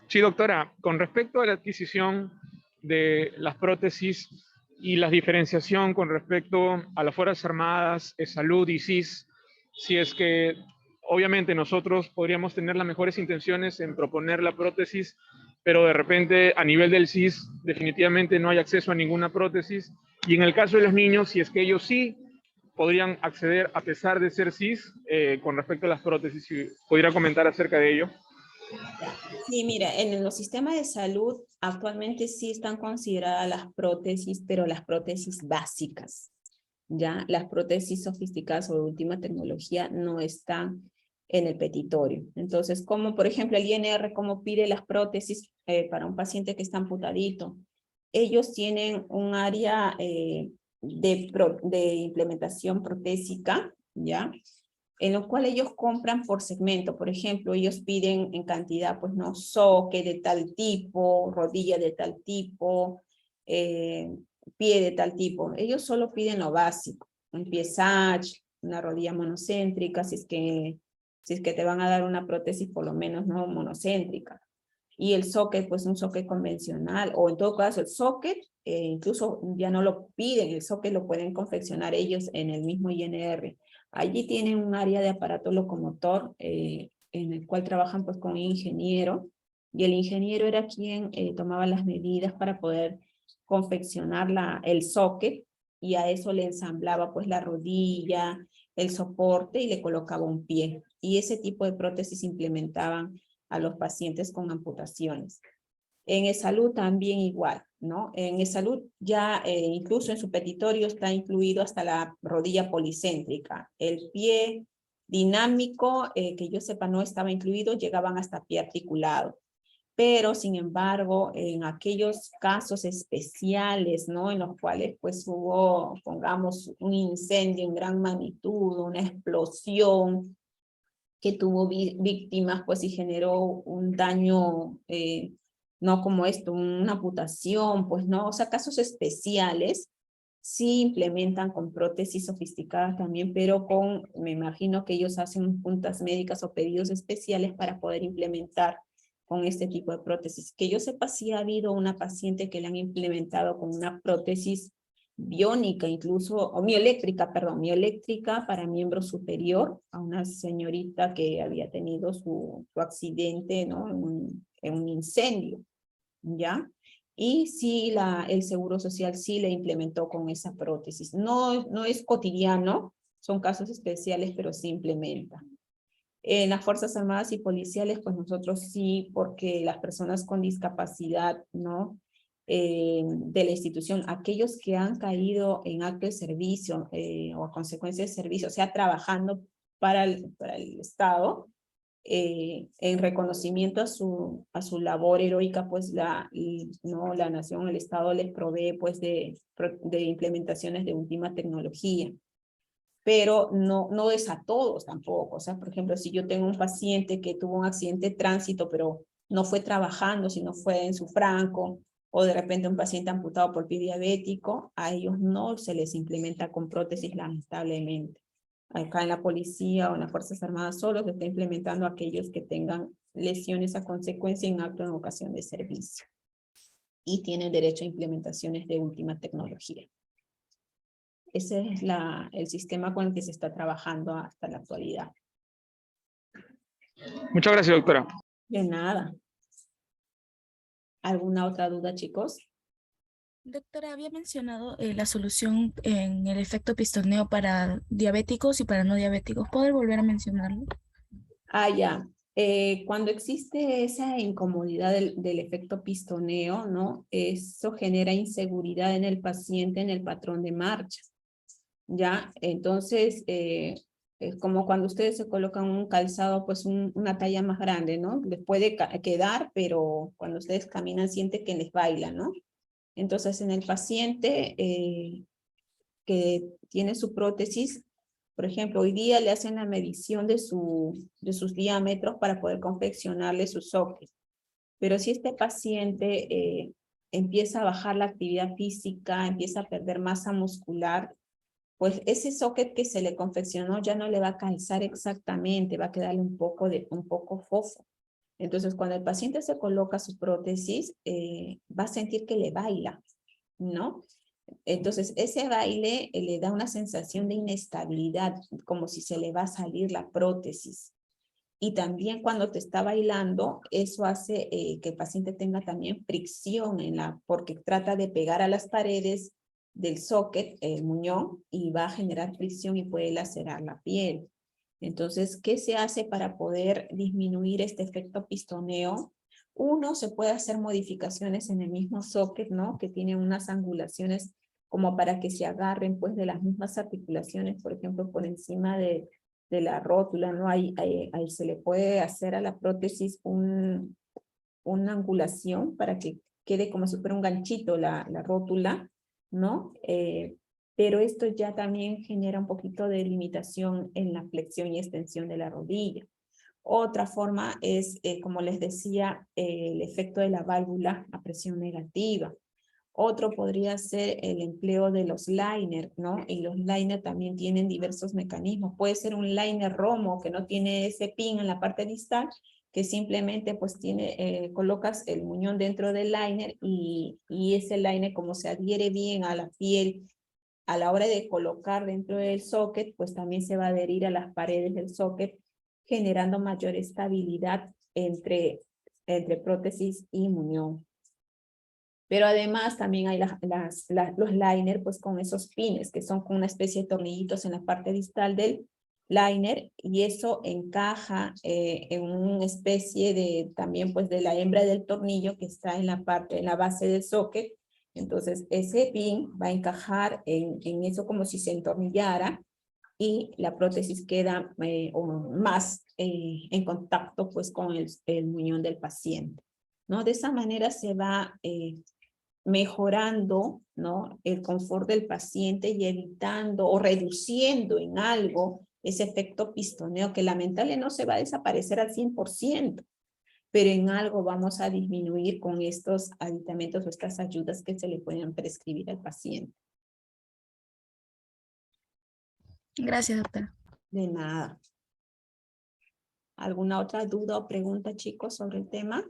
Sí, doctora, con respecto a la adquisición de las prótesis y la diferenciación con respecto a las Fuerzas Armadas, Salud y SIS, si es que obviamente nosotros podríamos tener las mejores intenciones en proponer la prótesis, pero de repente a nivel del SIS definitivamente no hay acceso a ninguna prótesis, y en el caso de los niños, si es que ellos sí podrían acceder a pesar de ser SIS, con respecto a las prótesis, si pudiera comentar acerca de ello. Sí, mira, en los sistemas de salud actualmente sí están consideradas las prótesis, pero las prótesis básicas, ¿ya? Las prótesis sofisticadas o de última tecnología no están en el petitorio. Entonces, como por ejemplo el INR, como pide las prótesis para un paciente que está amputadito, ellos tienen un área de implementación protésica, ¿ya? En lo cual ellos compran por segmento. Por ejemplo, ellos piden en cantidad, pues no, soque de tal tipo, rodilla de tal tipo, pie de tal tipo. Ellos solo piden lo básico, un pie sage, una rodilla monocéntrica, si es que te van a dar una prótesis por lo menos no monocéntrica. Y el socket, pues un socket convencional, o en todo caso el socket, incluso ya no lo piden, el socket lo pueden confeccionar ellos en el mismo INR. Allí tienen un área de aparato locomotor en el cual trabajan pues con un ingeniero, y el ingeniero era quien tomaba las medidas para poder confeccionar el socket, y a eso le ensamblaba pues la rodilla, el soporte y le colocaba un pie. Y ese tipo de prótesis implementaban a los pacientes con amputaciones. En e-salud también igual, ¿no? En e-salud ya incluso en su petitorio está incluido hasta la rodilla policéntrica. El pie dinámico, que yo sepa no estaba incluido, llegaban hasta pie articulado. Pero sin embargo, en aquellos casos especiales, ¿no? En los cuales pues hubo, pongamos, un incendio en gran magnitud, una explosión, que tuvo víctimas, pues y generó un daño, no como esto, una amputación, pues no, o sea, casos especiales, sí implementan con prótesis sofisticadas también, pero me imagino que ellos hacen puntas médicas o pedidos especiales para poder implementar con este tipo de prótesis. Que yo sepa, sí ha habido una paciente que le han implementado con una prótesis biónica incluso, o mioeléctrica, perdón, mioeléctrica para miembro superior, a una señorita que había tenido su accidente, ¿no? En un incendio, ¿ya? Y sí, el Seguro Social sí le implementó con esa prótesis. No es cotidiano, son casos especiales, pero sí implementa. En las Fuerzas Armadas y Policiales, pues nosotros sí, porque las personas con discapacidad, ¿no? De la institución, aquellos que han caído en acto de servicio o a consecuencia de servicio, o sea, trabajando para el Estado, en reconocimiento a su labor heroica, pues ¿no? La nación, el Estado les provee pues de implementaciones de última tecnología. Pero no es a todos tampoco. O sea, por ejemplo, si yo tengo un paciente que tuvo un accidente de tránsito, pero no fue trabajando, sino fue en su franco, o de repente un paciente amputado por pie diabético, a ellos no se les implementa con prótesis, lamentablemente. Acá en la policía o en las Fuerzas Armadas solo se está implementando a aquellos que tengan lesiones a consecuencia en acto en ocasión de servicio. Y tienen derecho a implementaciones de última tecnología. Ese es el sistema con el que se está trabajando hasta la actualidad. Muchas gracias, doctora. De nada. ¿Alguna otra duda, chicos? Doctora, había mencionado la solución en el efecto pistoneo para diabéticos y para no diabéticos. ¿Puede volver a mencionarlo? Ya. Cuando existe esa incomodidad del efecto pistoneo, ¿no? Eso genera inseguridad en el paciente en el patrón de marcha. ¿Ya? Entonces, es como cuando ustedes se colocan un calzado, pues una talla más grande, ¿no? Les puede quedar, pero cuando ustedes caminan siente que les baila, ¿no? Entonces, en el paciente que tiene su prótesis, por ejemplo, hoy día le hacen la medición de sus diámetros para poder confeccionarle su socket. Pero si este paciente empieza a bajar la actividad física, empieza a perder masa muscular, pues ese socket que se le confeccionó ya no le va a calzar exactamente, va a quedarle un poco fofo. Entonces, cuando el paciente se coloca su prótesis, va a sentir que le baila, ¿no? Entonces, ese baile le da una sensación de inestabilidad, como si se le va a salir la prótesis. Y también cuando te está bailando, eso hace que el paciente tenga también fricción porque trata de pegar a las paredes del socket, el muñón, y va a generar fricción y puede lacerar la piel. Entonces, ¿qué se hace para poder disminuir este efecto pistoneo? Uno, se puede hacer modificaciones en el mismo socket, ¿no? Que tiene unas angulaciones como para que se agarren pues de las mismas articulaciones, por ejemplo, por encima de la rótula, ¿no? Ahí se le puede hacer a la prótesis una angulación para que quede como si fuera un ganchito la rótula, ¿no? Pero esto ya también genera un poquito de limitación en la flexión y extensión de la rodilla. Otra forma es, como les decía, el efecto de la válvula a presión negativa. Otro podría ser el empleo de los liners, ¿no? Y los liners también tienen diversos mecanismos. Puede ser un liner romo que no tiene ese pin en la parte distal, que simplemente pues colocas el muñón dentro del liner y ese liner como se adhiere bien a la piel a la hora de colocar dentro del socket, pues también se va a adherir a las paredes del socket, generando mayor estabilidad entre prótesis y muñón. Pero además también hay los liners pues con esos pines que son con una especie de tornillitos en la parte distal del liner y eso encaja en una especie de también pues de la hembra del tornillo que está en la base del socket. Entonces ese pin va a encajar en eso como si se entornillara y la prótesis queda más en contacto pues con el muñón del paciente, ¿no? De esa manera se va mejorando, ¿no? El confort del paciente y evitando o reduciendo en algo ese efecto pistoneo que lamentablemente no se va a desaparecer al 100%, pero en algo vamos a disminuir con estos aditamentos o estas ayudas que se le pueden prescribir al paciente. Gracias, doctora. De nada. ¿Alguna otra duda o pregunta, chicos, sobre el tema?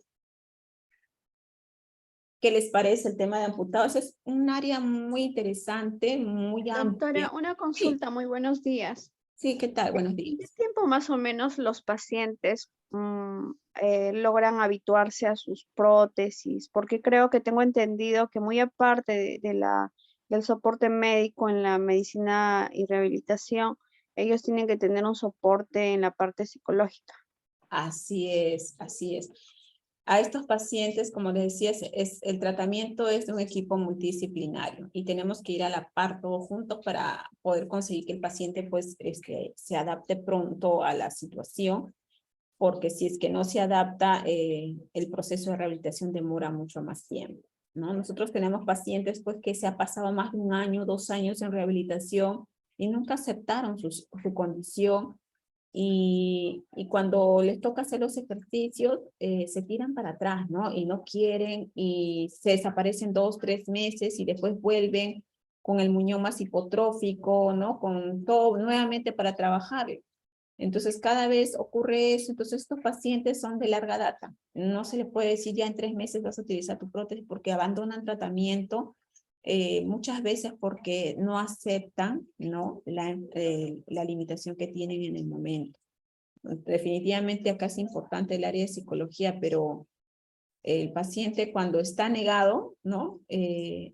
¿Qué les parece el tema de amputados? Es un área muy interesante, muy amplia. Doctora, una consulta, muy buenos días. Sí, ¿qué tal? Buenos ¿En qué días. tiempo más o menos los pacientes logran habituarse a sus prótesis? Porque creo que tengo entendido que muy aparte del soporte médico en la medicina y rehabilitación, ellos tienen que tener un soporte en la parte psicológica. Así es, así es. A estos pacientes, como les decía, el tratamiento es de un equipo multidisciplinario y tenemos que ir a la par todos juntos para poder conseguir que el paciente pues, se adapte pronto a la situación, porque si es que no se adapta, el proceso de rehabilitación demora mucho más tiempo, ¿no? Nosotros tenemos pacientes pues, que se ha pasado más de 1 año, 2 años en rehabilitación y nunca aceptaron su condición. Y cuando les toca hacer los ejercicios, se tiran para atrás, ¿no? Y no quieren y se desaparecen 2, 3 meses y después vuelven con el muñón más hipotrófico, ¿no? Con todo nuevamente para trabajar. Entonces cada vez ocurre eso, entonces estos pacientes son de larga data. No se les puede decir ya en 3 meses vas a utilizar tu prótesis porque abandonan tratamiento. Muchas veces porque no aceptan, ¿no? la limitación que tienen en el momento. Definitivamente acá es importante el área de psicología, pero el paciente cuando está negado, ¿no?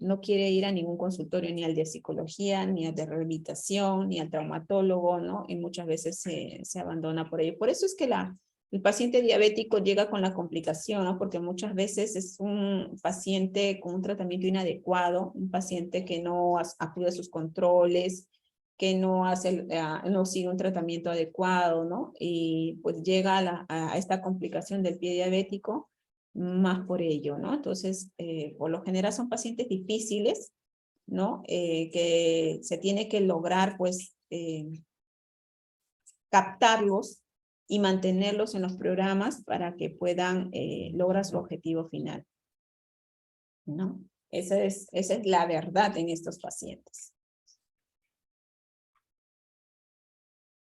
No quiere ir a ningún consultorio, ni al de psicología, ni al de rehabilitación, ni al traumatólogo, ¿no? Y muchas veces se abandona por ello. Por eso es que el paciente diabético llega con la complicación, ¿no? Porque muchas veces es un paciente con un tratamiento inadecuado, un paciente que no acude a sus controles, que no sigue un tratamiento adecuado, ¿no? Y pues llega a esta complicación del pie diabético más por ello, ¿no? Entonces, por lo general son pacientes difíciles, ¿no? Que se tiene que lograr, pues, captarlos y mantenerlos en los programas para que puedan lograr su objetivo final, ¿no? Esa es la verdad en estos pacientes.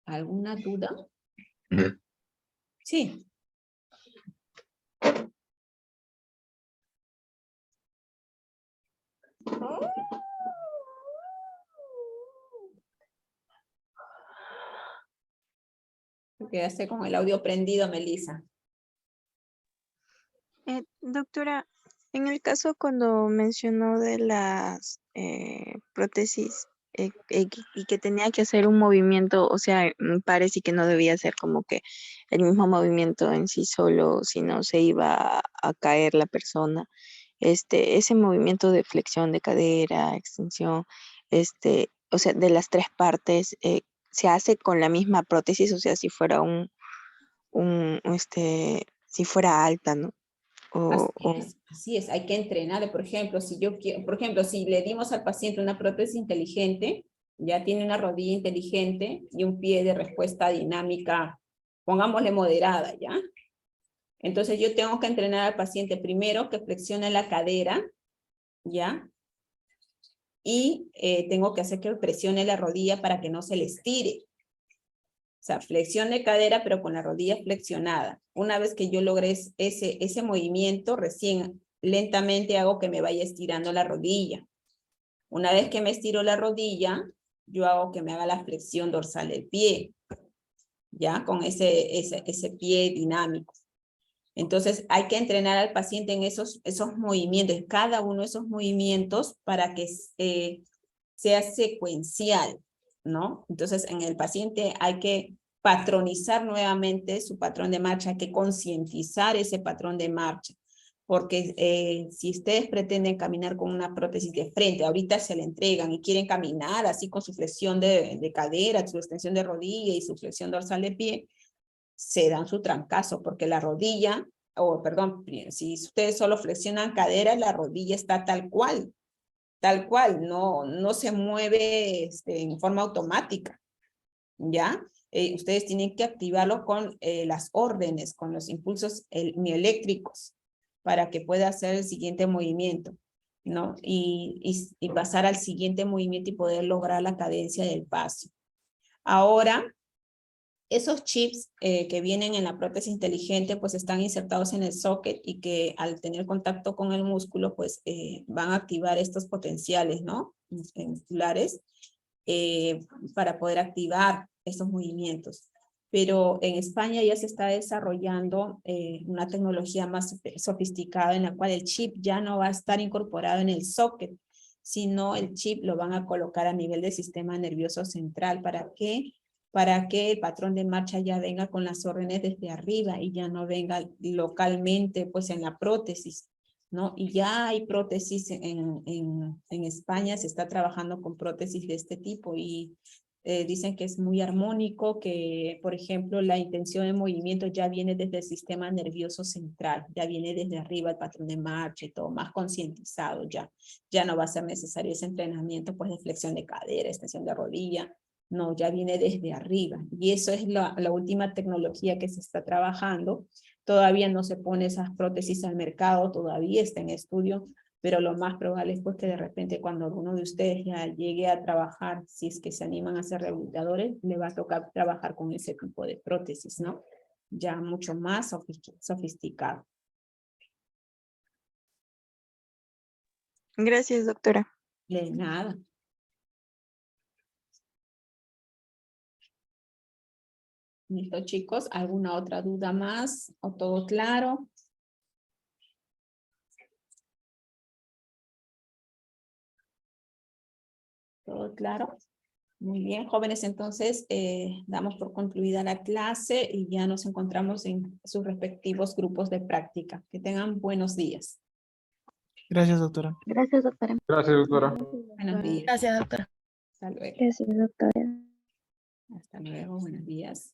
¿Alguna duda? Sí. Te quedaste con el audio prendido, Melissa. Doctora, en el caso cuando mencionó de las prótesis y que tenía que hacer un movimiento, o sea, parece que no debía ser como que el mismo movimiento en sí solo, sino se iba a caer la persona. Ese movimiento de flexión de cadera, extensión, o sea, de las tres partes, se hace con la misma prótesis, o sea, si fuera si fuera alta, ¿no? Así es, hay que entrenarle. Por ejemplo, si yo quiero, por ejemplo, si le dimos al paciente una prótesis inteligente, ya tiene una rodilla inteligente y un pie de respuesta dinámica, pongámosle moderada, ¿ya? Entonces yo tengo que entrenar al paciente primero que flexione la cadera, ¿ya? Y tengo que hacer que presione la rodilla para que no se le estire. O sea, flexión de cadera, pero con la rodilla flexionada. Una vez que yo logré ese movimiento, recién lentamente hago que me vaya estirando la rodilla. Una vez que me estiro la rodilla, yo hago que me haga la flexión dorsal del pie, ya con ese pie dinámico. Entonces hay que entrenar al paciente en esos movimientos, cada uno de esos movimientos para que sea secuencial, ¿no? Entonces en el paciente hay que patronizar nuevamente su patrón de marcha, hay que concientizar ese patrón de marcha, porque si ustedes pretenden caminar con una prótesis de frente, ahorita se le entregan y quieren caminar así con su flexión de cadera, su extensión de rodilla y su flexión dorsal de pie, se dan su trancazo, porque la rodilla, perdón, si ustedes solo flexionan cadera, la rodilla está tal cual, no se mueve en forma automática, ¿ya? Ustedes tienen que activarlo con las órdenes, con los impulsos mioeléctricos, para que pueda hacer el siguiente movimiento, ¿no? Y pasar al siguiente movimiento y poder lograr la cadencia del paso. Ahora, esos chips que vienen en la prótesis inteligente pues están insertados en el socket y que al tener contacto con el músculo pues van a activar estos potenciales, ¿no? Musculares para poder activar estos movimientos. Pero en España ya se está desarrollando una tecnología más sofisticada en la cual el chip ya no va a estar incorporado en el socket, sino el chip lo van a colocar a nivel del sistema nervioso central. ¿Para qué? Para que el patrón de marcha ya venga con las órdenes desde arriba y ya no venga localmente pues en la prótesis, ¿no? Y ya hay prótesis en España, se está trabajando con prótesis de este tipo y dicen que es muy armónico, que por ejemplo la intención de movimiento ya viene desde el sistema nervioso central, ya viene desde arriba el patrón de marcha y todo más concientizado ya no va a ser necesario ese entrenamiento pues de flexión de cadera, extensión de rodilla. No, ya viene desde arriba. Y eso es la última tecnología que se está trabajando. Todavía no se pone esas prótesis al mercado, todavía está en estudio, pero lo más probable es pues que de repente cuando alguno de ustedes ya llegue a trabajar, si es que se animan a ser rehabilitadores, le va a tocar trabajar con ese tipo de prótesis, ¿no? Ya mucho más sofisticado. Gracias, doctora. De nada. ¿Listo, chicos? ¿Alguna otra duda más? ¿O todo claro? ¿Todo claro? Muy bien, jóvenes, entonces damos por concluida la clase y ya nos encontramos en sus respectivos grupos de práctica. Que tengan buenos días. Gracias, doctora. Gracias, doctora. Gracias, doctora. Buenos días. Gracias, doctora. Hasta luego. Gracias, doctora. Hasta luego, buenos días.